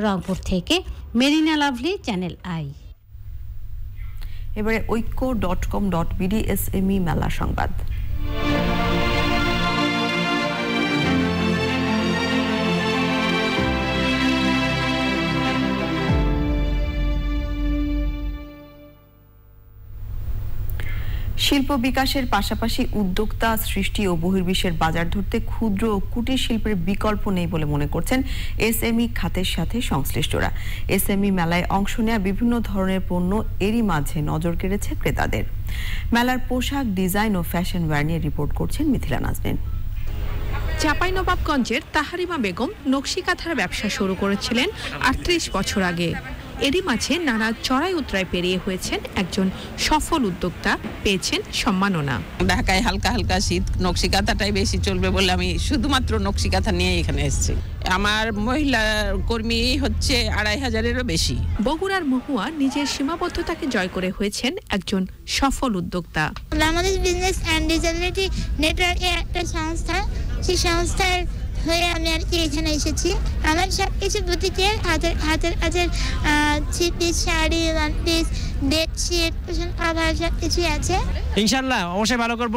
রংপুর থেকে মেরিনা লাভলি, চ্যানেল আই। এবারে ঐক্য.com.bd এসএমই মেলা সংবাদ। শিল্প বিকাশের পাশাপাশি উদ্যোক্তা সৃষ্টি ও বহির্বিশ্বের বাজার ধরতে ক্ষুদ্র ও কুটির শিল্পের বিকল্প নেই বলে মনে করছেন এসএমই খাতের সাথে সংশ্লিষ্টরা। এসএমই মেলায় অংশ নেওয়া বিভিন্ন ধরনের পণ্য এরই মাঝে নজর কেড়েছে ক্রেতাদের। মেলার পোশাক, ডিজাইন ও ফ্যাশন ওয়্যার নিয়ে রিপোর্ট করছেন মিথিলা নাজনীন। চাঁপাইনবাবগঞ্জের তাহারিমা বেগম নকশি কাঁথার ব্যবসা শুরু করেছিলেন 38 বছর আগে। এরই মাঝে নানা চড়াই উতরাই পেরিয়ে হয়েছেন একজন সফল উদ্যোক্তা, পেয়েছেন সম্মাননা। ঢাকায় হালকা হালকা শীত, নকশিকাঁথাটাই বেশি চলবে বলে আমি শুধুমাত্র নকশিকাঁথা নিয়ে এখানে এসেছি। আমার মহিলা কর্মী হচ্ছে 2500-এরও বেশি। বগুড়ার মহুয়া নিজের সীমাবদ্ধতাকে জয় করে হয়েছেন একজন সফল উদ্যোক্তা। বাংলাদেশ বিজনেস অ্যান্ড ডিসেবিলিটি নেটওয়ার্কের একটা সংস্থা, সেই সংস্থার হয়ে আমি আর কি এখানে এসেছি। আমার সব কিছু বুটিকের হাতের কাজের three piece, sari, one piece, bedsheet, cushion cover সব কিছুই আছে। ইনশাআল্লাহ অবশ্যই ভালো করব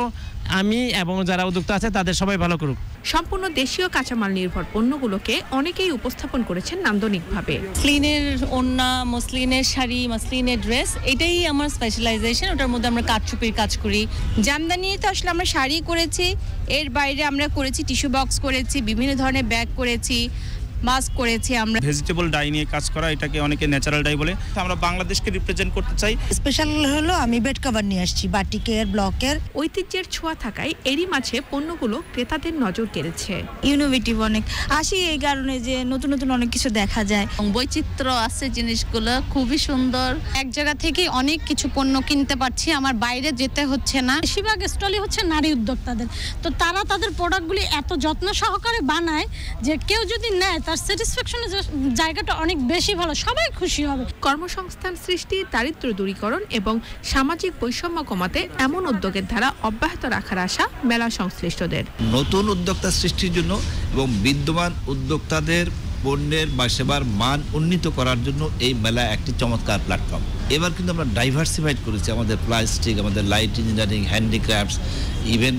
আমি এবং যারা উদ্যোক্তা আছে তাদের সবাই ভালো করুক। সম্পূর্ণ দেশীয় কাঁচামাল নির্ভর পণ্যগুলোকে অনেকেই উপস্থাপন করেছেন নান্দনিকভাবে। মসলিনের ওড়না, মসলিনের শাড়ি, মসলিনের ড্রেস, এটাই আমার স্পেশালাইজেশন। ওটার মধ্যে আমরা কাঠচুপির কাজ করি। জামদানি তো আসলে আমরা শাড়ি করেছি, এর বাইরে আমরা করেছি টিস্যু বক্স করেছি, বিভিন্ন ধরনের ব্যাগ করেছি, মাস্ক করেছি। আমরা ভেজিটেবল ডাই নিয়ে কাজ করা, এটাকে অনেকে ন্যাচারাল ডাই বলে। আমরা বাংলাদেশকে রিপ্রেজেন্ট করতে চাই। স্পেশাল হলো আমি বেড কভার নিয়ে আসছি, বাটিকের, ব্লকের। ঐতিহ্যের ছোঁয়া থাকায় এরই মাঝে পণ্যগুলো ক্রেতাদের নজর কেড়েছে। ইনোভেটিভ অনেক আসি এই কারণে যে নতুন নতুন অনেক কিছু দেখা যায়, বৈচিত্র্য আছে, জিনিসগুলো খুবই সুন্দর। এক জায়গা থেকে অনেক কিছু পণ্য কিনতে পারছি, আমার বাইরে যেতে হচ্ছে না। বেশিরভাগ স্টলই হচ্ছে নারী উদ্যোক্তাদের, তো তারা তাদের প্রোডাক্টগুলি এত যত্ন সহকারে বানায় যে কেউ যদি নেয় তার স্যাটিসফ্যাকশনের জায়গাটা অনেক বেশি ভালো, সবাই খুশি হবে। কর্মসংস্থান সৃষ্টি, দারিদ্র্য দূরীকরণ এবং সামাজিক বৈষম্য কমাতে এমন উদ্যোগের ধারা অব্যাহত রাখার আশা মেলা সংশ্লিষ্টদের। নতুন উদ্যোক্তা সৃষ্টির জন্য এবং বিদ্যমান উদ্যোক্তাদের পণ্যের বা সেবার মান উন্নীত করার জন্য এই মেলা একটি চমৎকার প্ল্যাটফর্ম। এবার কিন্তু আমরা ডাইভার্সিফাইড করেছি আমাদের প্লাস্টিক, আমাদের light engineering, handicrafts, even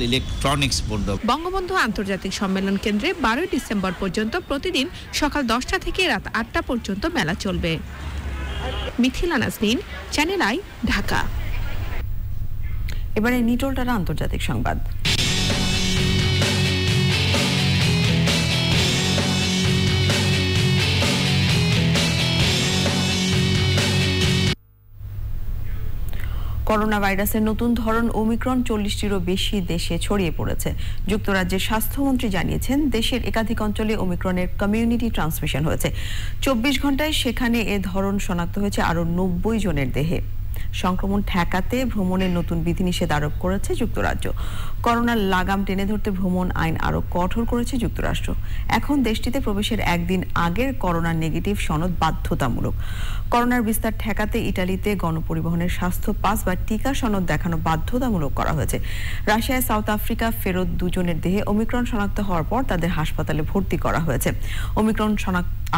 electronics পণ্য। বঙ্গবন্ধু আন্তর্জাতিক সম্মেলন কেন্দ্রে 12 ডিসেম্বর পর্যন্ত প্রতিদিন সকাল 10টা থেকে রাত 8টা পর্যন্ত মেলা চলবে। Mithila Nazneen, channel I, Dhaka. এবারে নিটোলটারা আন্তর্জাতিক সংবাদ। করোনা ভাইরাসের নতুন ধরন ওমিক্রন 40টিরও বেশি দেশে ছড়িয়ে পড়েছে। যুক্তরাজ্যের স্বাস্থ্যমন্ত্রী জানিয়েছেন, দেশের একাধিক অঞ্চলে ওমিক্রনের কমিউনিটি ট্রান্সমিশন হয়েছে। 24 ঘন্টায় সেখানে এ ধরন শনাক্ত হয়েছে আরও 90 জনের দেহে। সংক্রমণ ঠেকাতে ভ্রমণের নতুন বিধিনিষেধ আরোপ করেছে যুক্তরাজ্য। করোনার লাগাম টেনে ধরতে ভ্রমণ আইন আরো কঠোর করেছে যুক্তরাষ্ট্র। এখন দেশটিতে প্রবেশের একদিন আগের করোনা নেগেটিভ সনদ বাধ্যতামূলক। করোনার বিস্তার ঠেকাতে ইটালিতে গণপরিবহনের স্বাস্থ্য পাস বা টিকা সনদ দেখানো বাধ্যতামূলক করা হয়েছে। রাশিয়ায় সাউথ আফ্রিকা ফেরত 2 জনের দেহে ওমিক্রন শনাক্ত হওয়ার পর তাদের হাসপাতালে ভর্তি করা হয়েছে। ওমিক্রন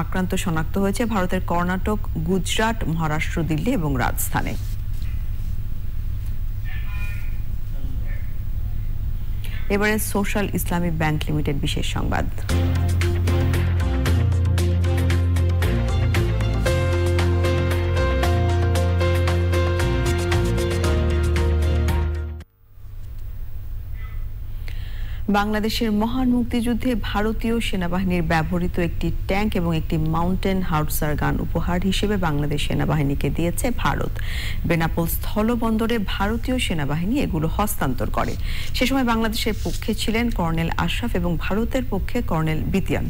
আক্রান্ত শনাক্ত হয়েছে ভারতের কর্ণাটক, গুজরাট, মহারাষ্ট্র, দিল্লি এবং রাজস্থানে। এবারে সোশ্যাল ইসলামী ব্যাংক লিমিটেড বিশেষ সংবাদ। বাংলাদেশের মহান মুক্তিযুদ্ধে ভারতীয় সেনাবাহিনীর ব্যবহৃত একটি ট্যাঙ্ক এবং একটি মাউন্টেন হাউটসার গান উপহার হিসেবে বাংলাদেশ সেনাবাহিনীকে দিয়েছে ভারত। বেনাপোল স্থলবন্দরে ভারতীয় সেনাবাহিনী এগুলো হস্তান্তর করে। সে সময় বাংলাদেশের পক্ষে ছিলেন কর্নেল আশরাফ এবং ভারতের পক্ষে কর্নেল বিতিয়ান।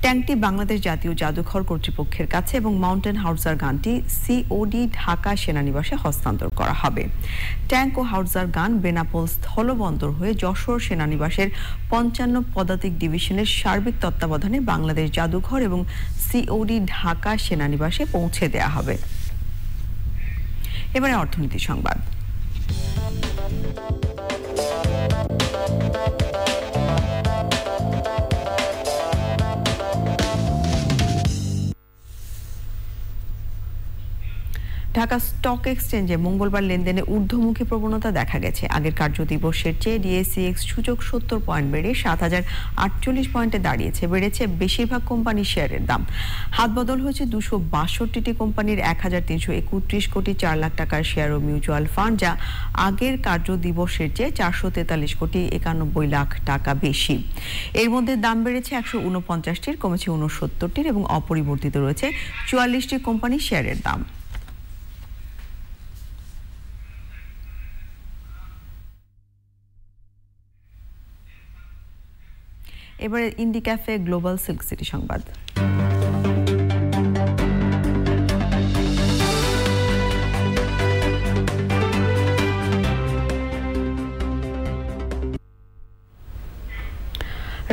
ট্যাঙ্কটি বাংলাদেশ জাতীয় জাদুঘর কর্তৃপক্ষের কাছে এবং মাউন্টেন হাউটসার গানটি সিওডি ঢাকা সেনানিবাসে হস্তান্তর করা হবে। ট্যাঙ্ক ও হাউটসার গান বেনাপোল স্থলবন্দর হয়ে যশোর সেনানিবাসের 55 পদাতিক ডিভিশনের সার্বিক তত্ত্বাবধানে বাংলাদেশ জাদুঘর এবং সিওডি ঢাকা সেনানিবাসে পৌঁছে দেয়া হবে। এবারে অর্থনীতি সংবাদ। ঢাকা স্টক এক্সচেঞ্জে মঙ্গলবার লেনদেনে ঊর্ধ্বমুখী প্রবণতা দেখা গেছে। আগের কার্যদিবসের চেয়ে ডিএসইএক্স সূচক 70 পয়েন্ট বেড়ে 7048 পয়েন্টে দাঁড়িয়েছে। বেড়েছে বেশিরভাগ কোম্পানির শেয়ারের দাম। হাতবদল হয়েছে 262টি কোম্পানির 1331 কোটি 4 লাখ টাকার শেয়ার ও মিউচুয়াল ফান্ড, যা আগের কার্যদিবসের চেয়ে 443 কোটি 91 লাখ টাকা বেশি। এর মধ্যে দাম বেড়েছে 149টির, কমেছে 69টির এবং অপরিবর্তিত রয়েছে 44টি কোম্পানির শেয়ারের দাম। এবারে ইন্ডি ক্যাফে গ্লোবাল সিল্ক সিটি সংবাদ।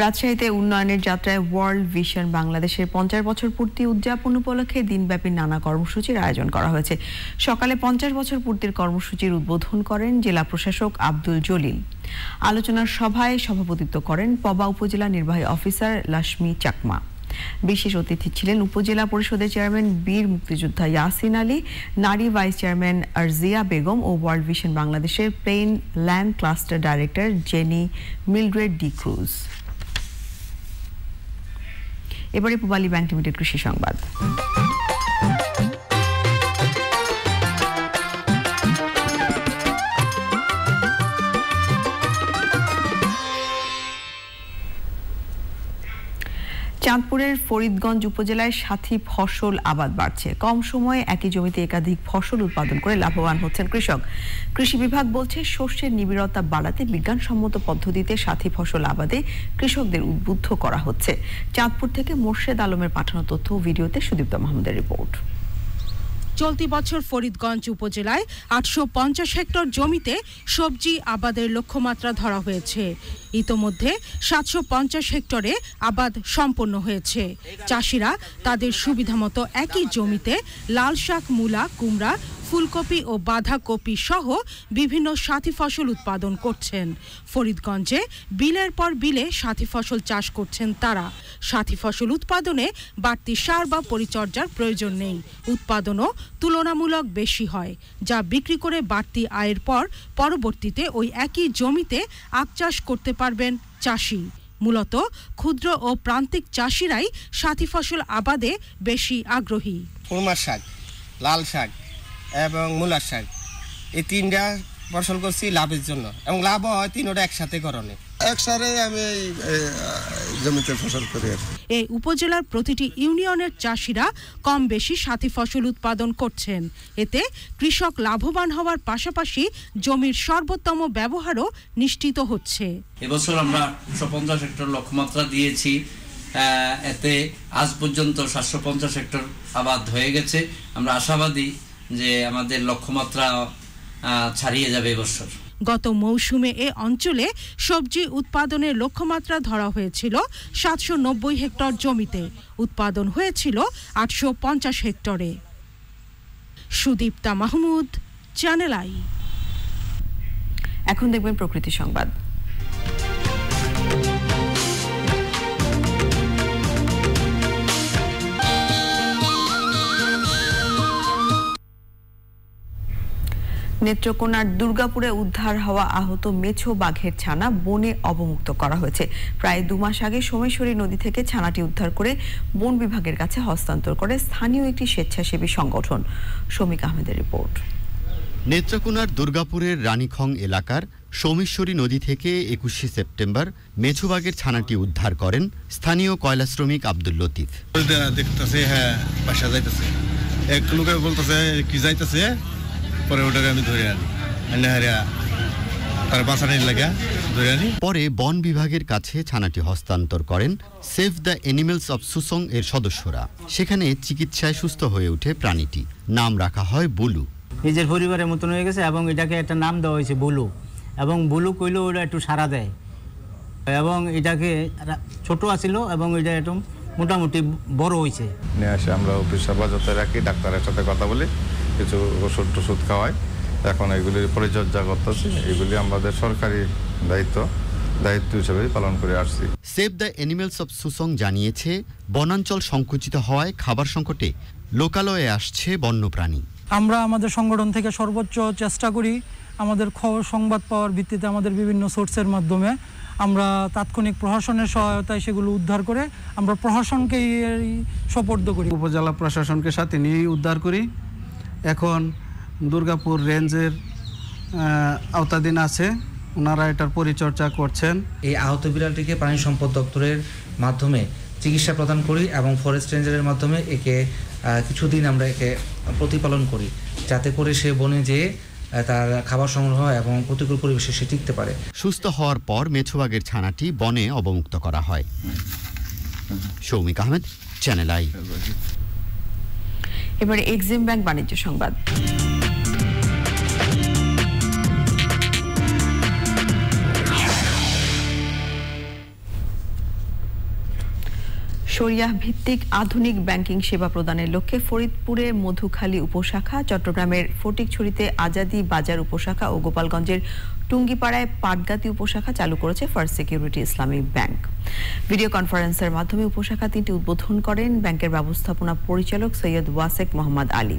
রাজশাহীতে উন্নয়নের যাত্রায় ওয়ার্ল্ড ভিশন বাংলাদেশের 50 বছর পূর্তি উদযাপন উপলক্ষে দিনব্যাপী নানা কর্মসূচির আয়োজন করা হয়েছে। সকালে 50 বছর পূর্তির কর্মসূচির উদ্বোধন করেন জেলা প্রশাসক আব্দুল জলিল। আলোচনার সভায় সভাপতিত্ব করেন পবা উপজেলা নির্বাহী অফিসার লাশমি চাকমা। বিশেষ অতিথি ছিলেন উপজেলা পরিষদের চেয়ারম্যান বীর মুক্তিযোদ্ধা ইয়াসিন আলী, নারী ভাইস চেয়ারম্যান আরজিয়া বেগম ও ওয়ার্ল্ড ভিশন বাংলাদেশের plain land cluster director Jenny Mildred D'Cruz. এবারে পূবালী ব্যাংক লিমিটেড কৃষি সংবাদ। চাঁদপুরের ফরিদগঞ্জ উপজেলায় সাথী ফসল আবাদ বাড়ছে। কম সময়ে একই জমিতে একাধিক ফসল উৎপাদন করে লাভবান হচ্ছেন কৃষক। কৃষি বিভাগ বলছে শস্যের নিবিড়তা বাড়াতে বিজ্ঞানসম্মত পদ্ধতিতে সাথী ফসল আবাদে কৃষকদের উদ্বুদ্ধ করা হচ্ছে। চাঁদপুর থেকে মোর্শেদ আলমের পাঠানো তথ্য ও ভিডিওতে সুদীপ্ত মাহমুদের রিপোর্ট। চলতি বছর ফরিদগঞ্জ উপজেলায় 850 হেক্টর জমিতে সবজি আবাদের লক্ষ্যমাত্রা ধরা হয়েছে। ইতোমধ্যে 750 হেক্টরে আবাদ সম্পন্ন হয়েছে। চাষিরা তাদের সুবিধামতো একই জমিতে লাল শাক, মূলা, কুমড়া, ফুলকপি ও বাঁধাকপি সহ বিভিন্ন সাথী ফসল উৎপাদন করছেন। ফরিদগঞ্জে বিলের পর বিলে সাথী ফসল চাষ করছেন তারা। সাথী ফসল উৎপাদনে বাড়তি সার বা পরিচর্যার প্রয়োজন নেই। উৎপাদনও তুলনামূলক বেশি হয়, যা বিক্রি করে বাড়তি আয়ের পর পরবর্তীতে ওই একই জমিতে আখ চাষ করতে পারবেন চাষি। মূলত ক্ষুদ্র ও প্রান্তিক চাষিরাই সাথী ফসল আবাদে বেশি আগ্রহী। কুমড়ার শাক, লাল শাক এবং মূলার শাক, এই তিনটা ফসল করছি লাভের জন্য, এবং লাভও হয় তিনটা একসাথে করণে। একসাথে আমি জমিতে ফসল করি। এই উপজেলার প্রতিটি ইউনিয়নের চাষিরা কম বেশি সাথী ফসল উৎপাদন করছেন। এতে কৃষক লাভবান হওয়ার পাশাপাশি জমির সর্বোত্তম ব্যবহারও নিশ্চিত হচ্ছে। এবছর আমরা 150 হেক্টর লক্ষ্যমাত্রা দিয়েছি। এতে আজ পর্যন্ত 750 হেক্টর আবাদ হয়ে গেছে। আমরা আশাবাদী যে আমাদের লক্ষ্যমাত্রা ছাড়িয়ে যাবে এবছর। গত মৌসুমে এ অঞ্চলে সবজি উৎপাদনের লক্ষ্যমাত্রা ধরা হয়েছিল 790 হেক্টর জমিতে। উৎপাদন হয়েছিল 850 হেক্টরে। Sudipta Mahmud, channel I. এখন দেখবেন প্রকৃতি সংবাদ। নেত্রকোনার দুর্গাপুরে উদ্ধার হওয়া আহত মেছো বাঘের ছানা বনে অবমুক্ত করা হয়েছে। প্রায় 2 মাস আগে সোমেশ্বরী নদী থেকে ছানাটি উদ্ধার করে বন বিভাগের কাছে হস্তান্তর করে স্থানীয় একটি স্বেচ্ছাসেবী সংগঠন। শমিক আহমেদের রিপোর্ট। নেত্রকোনার দুর্গাপুরের রানীখং এলাকার সোমেশ্বরী নদী থেকে 21শে সেপ্টেম্বর মেছো বাঘের ছানাটি উদ্ধার করেন স্থানীয় কয়লা শ্রমিক আব্দুল লতিফ। দেখতেছে হ্যাঁ বাসা যাইতেছে, এক লোকে বলতেছে কি যাইতেছে, পরে ওটাকে আমি ধরে আনি, তার বাঁচানোর লাগা ধরে আনি। পরে বন বিভাগের কাছে ছানাটি হস্তান্তর করেন save the animals of Susang এর সদস্যরা। সেখানে চিকিৎসায় সুস্থ হয়ে ওঠে প্রাণীটি। নাম রাখা হয় বুলু। নিজের পরিবারের মতন হয়ে গেছে এবং এটাকে একটা নাম দেওয়া হয়েছে বুলু। এবং বুলু কইলেও ওটা একটু সাড়া দেয় এবং এটাকে ছোট আছিল এবং এটা একটু মোটামুটি বড় হয়েছে। নিয়ে আসে আমরা অফিস হেফাজতে রাখি, ডাক্তারের সাথে কথা বলি, কিছু ওষুধ টষুধ খাওয়াই। এখন এগুলির পরিচর্যা করতেছি। এগুলি আমাদের সরকারি দায়িত্ব হিসেবে পালন করে আসছি। Save the animals of Susang জানিয়েছে বনাঞ্চল সংকুচিত হওয়ায় খাবার সংকটে লোকালয়ে আসছে বন্যপ্রাণী। আমরা আমাদের সংগঠন থেকে সর্বোচ্চ চেষ্টা করি আমাদের খবর সংবাদ পাওয়ার ভিত্তিতে আমাদের বিভিন্ন সোর্সের মাধ্যমে আমরা তাৎক্ষণিক প্রশাসনের সহায়তায় সেগুলো উদ্ধার করে আমরা প্রশাসনকেই সোপর্দ করি। উপজেলা প্রশাসনকে সাথে নিয়ে উদ্ধার করি। এখন দুর্গাপুর রেঞ্জের আওতাধীন আছে, ওনারা এটার পরিচর্যা করছেন। এই আহত বিড়ালটিকে প্রাণী সম্পদ দপ্তরের মাধ্যমে চিকিৎসা প্রদান করি এবং ফরেস্ট রেঞ্জারের মাধ্যমে একে কিছুদিন আমরা একে প্রতিপালন করি, যাতে করে সে বনে যেয়ে তার খাবার সংগ্রহ এবং প্রতিকূল পরিবেশে সে টিকতে পারে। সুস্থ হওয়ার পর মেছোবাগের ছানাটি বনে অবমুক্ত করা হয়। Shoumik Ahmed, channel I. এবারে এক্সিম ব্যাংক বাণিজ্য সংবাদ। শরিয়াহ ভিত্তিক আধুনিক ব্যাংকিং সেবা প্রদানের লক্ষ্যে ফরিদপুরে মধুখালী উপশাখা, চট্টগ্রামের ফটিকছড়িতে আজাদি বাজার উপশাখা ও গোপালগঞ্জের টুঙ্গিপাড়ায় পাটগাতি উপশাখা চালু করেছে first security Islamic bank. Video কনফারেন্সের মাধ্যমে উপশাখা 3টি উদ্বোধন করেন ব্যাংকের ব্যবস্থাপনা পরিচালক সৈয়দ ওয়াসেক মোহাম্মদ আলী।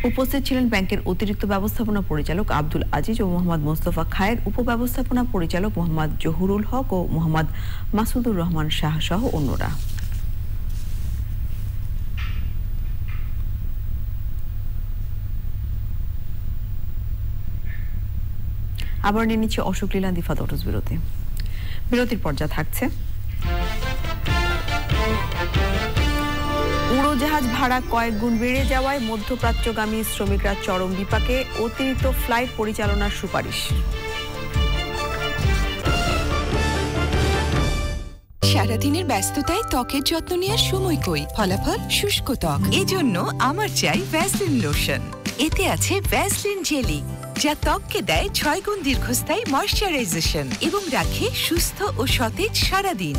উপস্থিত ছিলেন ব্যাংকের অতিরিক্ত ব্যবস্থাপনা পরিচালক আব্দুল আজিজ ও মোহাম্মদ মোস্তফা খায়ের, উপব্যবস্থাপনা পরিচালক মোহাম্মদ জহুরুল হক ও মোহাম্মদ মাসুদুর রহমান শাহ সহ অন্যরা। আবার নিয়ে নিচ্ছে অশোক লীলা দিফাত অটোস বিরতির পর্যায়ে থাকছে উড়োজাহাজ ভাড়া কয়েক গুণ বেড়ে যাওয়ায় মধ্যপ্রাচ্যগামী শ্রমিকরা চরম বিপাকে, অতিরিক্ত ফ্লাইট পরিচালনার সুপারিশ। সারাদিনের ব্যস্ততায় ত্বকের যত্ন নেওয়ার সময় কই, ফলাফল শুষ্ক ত্বক। এজন্য আমার চাই ভ্যাসলিন লোশন। এতে আছে ভ্যাসলিন জেলি, যা ত্বককে দেয় 6 গুণ দীর্ঘস্থায়ী ময়শ্চারাইজেশন এবং রাখে সুস্থ ও সতেজ সারাদিন।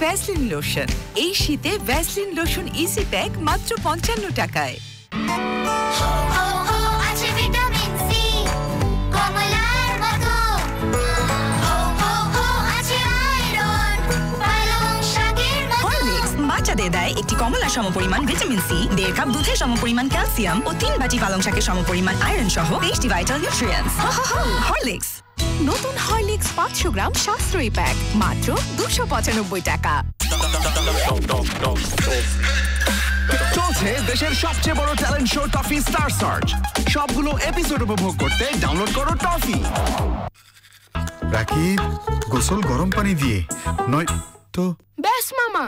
ভ্যাসলিন লোশন, এই শীতে ভ্যাসলিন লোশন ইজি প্যাক মাত্র 55 টাকায়। বাচ্চাদের দেয় একটি কমলা সমপরিমাণ ভিটামিন সি, 1.5 কাপ দুধের সমপরিমাণ ক্যালসিয়াম ও 3 বাটি পালং শাকের সমপরিমাণ আয়রন সহ 20টি ভাইটাল নিউট্রিয়েন্টস। হরলিক্স, নতুন হরলিক্স 500 গ্রাম সাশ্রয়ী প্যাক মাত্র 295 টাকা। চলছে দেশের সবচেয়ে বড় talent show toffee star search. সবগুলো এপিসোড উপভোগ করতে ডাউনলোড করো টফি। রাকিব, গোসল গরম পানি দিয়ে নয় তো। ব্যাস মামা,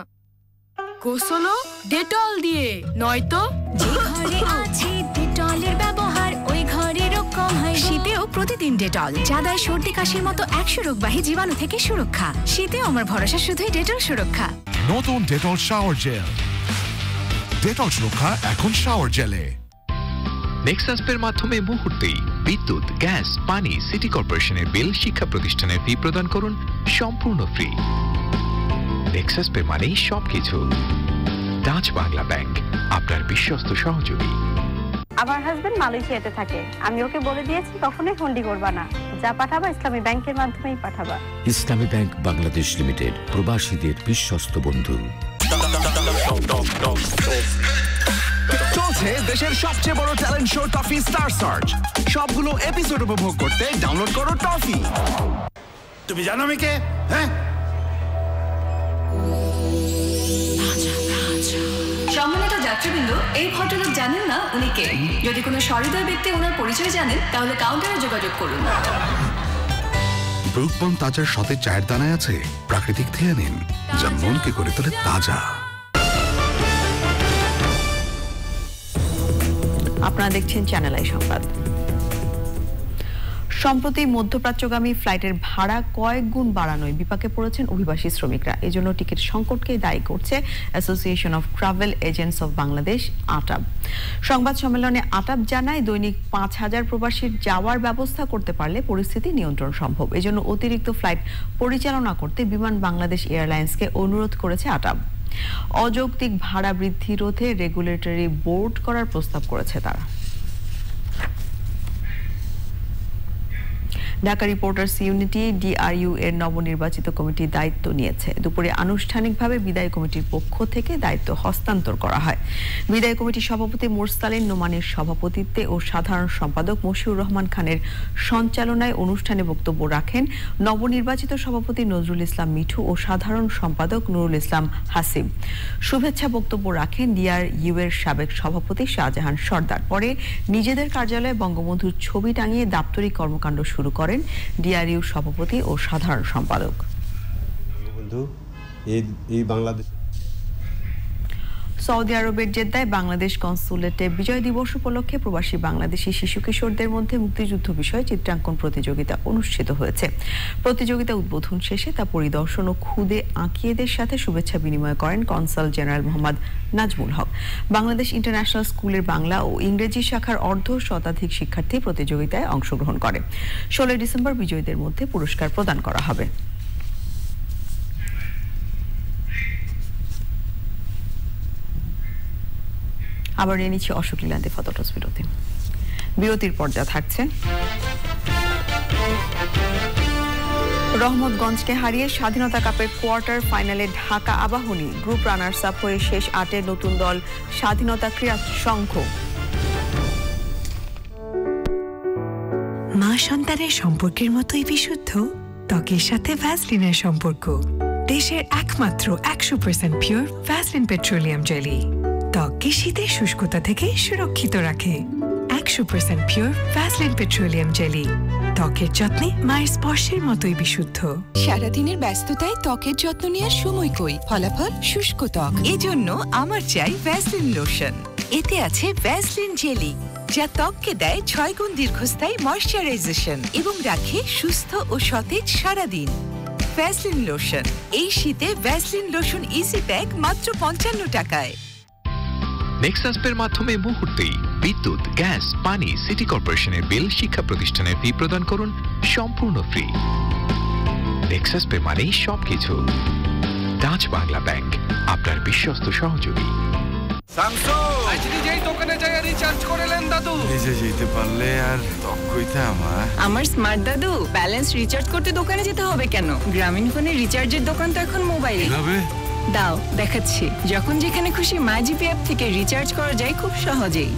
গোসলও ডেটল দিয়ে, নয়তো যে ঘরে আছে ডেটলের ব্যবহার ওই ঘরেরও কম হয়। শীতেও প্রতিদিন ডেটল, যা দেয় সর্দি কাশির মতো 100 রোগবাহী জীবাণু থেকে সুরক্ষা। শীতেও আমার ভরসা শুধুই ডেটল সুরক্ষা। নতুন ডেটল শাওয়ার জেল। ডেটল সুরক্ষা এখন শাওয়ার জেলে। নেক্সাস পের মাধ্যমে মুহূর্তেই বিদ্যুৎ, গ্যাস, পানি, সিটি কর্পোরেশনের বিল, শিক্ষা প্রতিষ্ঠানের ফি প্রদান করুন সম্পূর্ণ ফ্রি। নেক্সাস পে মানেই সবকিছু। ডাচ বাংলা ব্যাংক, আপনার বিশ্বস্ত সহযোগী। আমার হাজবেন্ড মালয়েশিয়াতে থাকে, আমি ওকে বলে দিয়েছি কখনোই হুন্ডি করবা না, যা পাঠাবা ইসলামী ব্যাংকের মাধ্যমেই পাঠাবা। ইসলামী ব্যাংক বাংলাদেশ লিমিটেড, প্রবাসীদের বিশ্বস্ত বন্ধু। চলছে দেশের সবচেয়ে বড় talent show toffee star search. সবগুলো এপিসোড উপভোগ করতে ডাউনলোড করো টফি। তুমি জানো আমি কে? হ্যাঁ, সম্মানিত যাত্রীবৃন্দ, এই ভদ্রলোক জানেন না উনি কে? যদি কোনো সহৃদয় ব্যক্তি ওনার পরিচয় জানেন তাহলে কাউন্টারে যোগাযোগ করুন। ব্রুকবন তাজার সতেজ চায়ের দানায় আছে প্রাকৃতিক থিয়ানিন, যা মনকে করে তোলে তাজা। আপনারা দেখছেন চ্যানেল আই সংবাদ। সম্প্রতি মধ্যপ্রাচ্যগামী ফ্লাইটের ভাড়া কয়েক গুণ বাড়ানোয় বিপাকে পড়েছেন অভিবাসী শ্রমিকরা। এজন্য টিকিট সংকটকে দায়ী করছে association of travel agents of Bangladesh, ATAB. সংবাদ সম্মেলনে আটাব জানায়, দৈনিক 5000 প্রবাসীর যাওয়ার ব্যবস্থা করতে পারলে পরিস্থিতি নিয়ন্ত্রণ সম্ভব। এজন্য অতিরিক্ত ফ্লাইট পরিচালনা করতে বিমান বাংলাদেশ এয়ারলাইন্সকে অনুরোধ করেছে আটাব। অযৌক্তিক ভাড়া বৃদ্ধি রোধে রেগুলেটরি বোর্ড করার প্রস্তাব করেছে তারা। ঢাকা রিপোর্টার্স ইউনিটি ডিআরইউ এর নবনির্বাচিত কমিটি দায়িত্ব নিয়েছে। দুপুরে আনুষ্ঠানিকভাবে বিদায়ী কমিটির পক্ষ থেকে দায়িত্ব হস্তান্তর করা হয়। বিদায়ী কমিটির সভাপতি মোরসালিন নোমানের সভাপতিত্বে ও সাধারণ সম্পাদক মশিউর রহমান খানের সঞ্চালনায় অনুষ্ঠানে বক্তব্য রাখেন নবনির্বাচিত সভাপতি নজরুল ইসলাম মিঠু ও সাধারণ সম্পাদক নুরুল ইসলাম হাসিব। শুভেচ্ছা বক্তব্য রাখেন ডিআরইউ এর সাবেক সভাপতি শাহজাহান সর্দার। পরে নিজেদের কার্যালয়ে বঙ্গবন্ধুর ছবি টাঙিয়ে দাপ্তরিক কর্মকাণ্ড শুরু করেন ডিআরইউ সভাপতি ও সাধারণ সম্পাদক। সৌদি আরবের জেদ্দায় বাংলাদেশ কনসুলেটে বিজয় দিবস উপলক্ষে প্রবাসী বাংলাদেশি শিশু কিশোরদের মধ্যে মুক্তিযুদ্ধ বিষয়ে চিত্রাঙ্কন প্রতিযোগিতা অনুষ্ঠিত হয়েছে। প্রতিযোগিতা উদ্বোধন শেষে তা পরিদর্শন ও খুদে আঁকিয়েদের সাথে শুভেচ্ছা বিনিময় করেন কনসাল জেনারেল মোহাম্মদ নাজমুল হক। বাংলাদেশ ইন্টারন্যাশনাল স্কুলের বাংলা ও ইংরেজি শাখার অর্ধশতাধিক শিক্ষার্থী প্রতিযোগিতায় অংশগ্রহণ করে। 16 ডিসেম্বর বিজয়ীদের মধ্যে পুরস্কার প্রদান করা হবে। আবার নিয়ে নিচ্ছি অশোক লীলান্তি ফটোটস বিরতির পর্যায়ে থাকছে রহমতগঞ্জকে হারিয়ে স্বাধীনতা কাপের কোয়ার্টার ফাইনালে Dhaka Abahani group runners up হয়ে শেষ ৮-এ নতুন দল স্বাধীনতা ক্রীড়া সংঘ। মা সন্তানের সম্পর্কের মতোই বিশুদ্ধ ত্বকের সাথে ভ্যাসলিনের সম্পর্ক। দেশের একমাত্র 100% পিওর ভ্যাসলিন পেট্রোলিয়াম জেলি ত্বককে শীতের শুষ্কতা থেকে সুরক্ষিত রাখে। 100% পিওর ভ্যাসলিন পেট্রোলিয়াম জেলি ত্বকের যত্নে মায়ের স্পর্শের মতোই বিশুদ্ধ। সারাদিনের ব্যস্ততায় ত্বকের যত্ন নেওয়ার সময় কই, ফলাফল শুষ্ক ত্বক। এজন্য আমার চাই ভ্যাসলিন লোশন। এতে আছে ভ্যাসলিন জেলি, যা ত্বককে দেয় 6 গুণ দীর্ঘস্থায়ী ময়শ্চারাইজেশন এবং রাখে সুস্থ ও সতেজ সারাদিন। ভ্যাসলিন লোশন, এই শীতে ভ্যাসলিন লোশন ইজি প্যাক মাত্র 55 টাকায়। নেক্সাসপের মাধ্যমে মুহূর্তেই বিদ্যুৎ, গ্যাস, পানি, সিটি কর্পোরেশনের বিল, শিক্ষা প্রতিষ্ঠানের ফি প্রদান করুন সম্পূর্ণ ফ্রি। নেক্সাসপে মানেই সবকিছু। ডাচ বাংলা ব্যাংক, আপনার বিশ্বস্ত সহযোগী। আমার স্মার্ট দাদু, ব্যালেন্স রিচার্জ করতে দোকানে যেতে হবে কেন? গ্রামীণ ফোনের রিচার্জের দোকান তো এখন মোবাইলে। দাও দেখাচ্ছি। যখন যেখানে খুশি মাইজিপি অ্যাপ থেকে রিচার্জ করা যায় খুব সহজেই।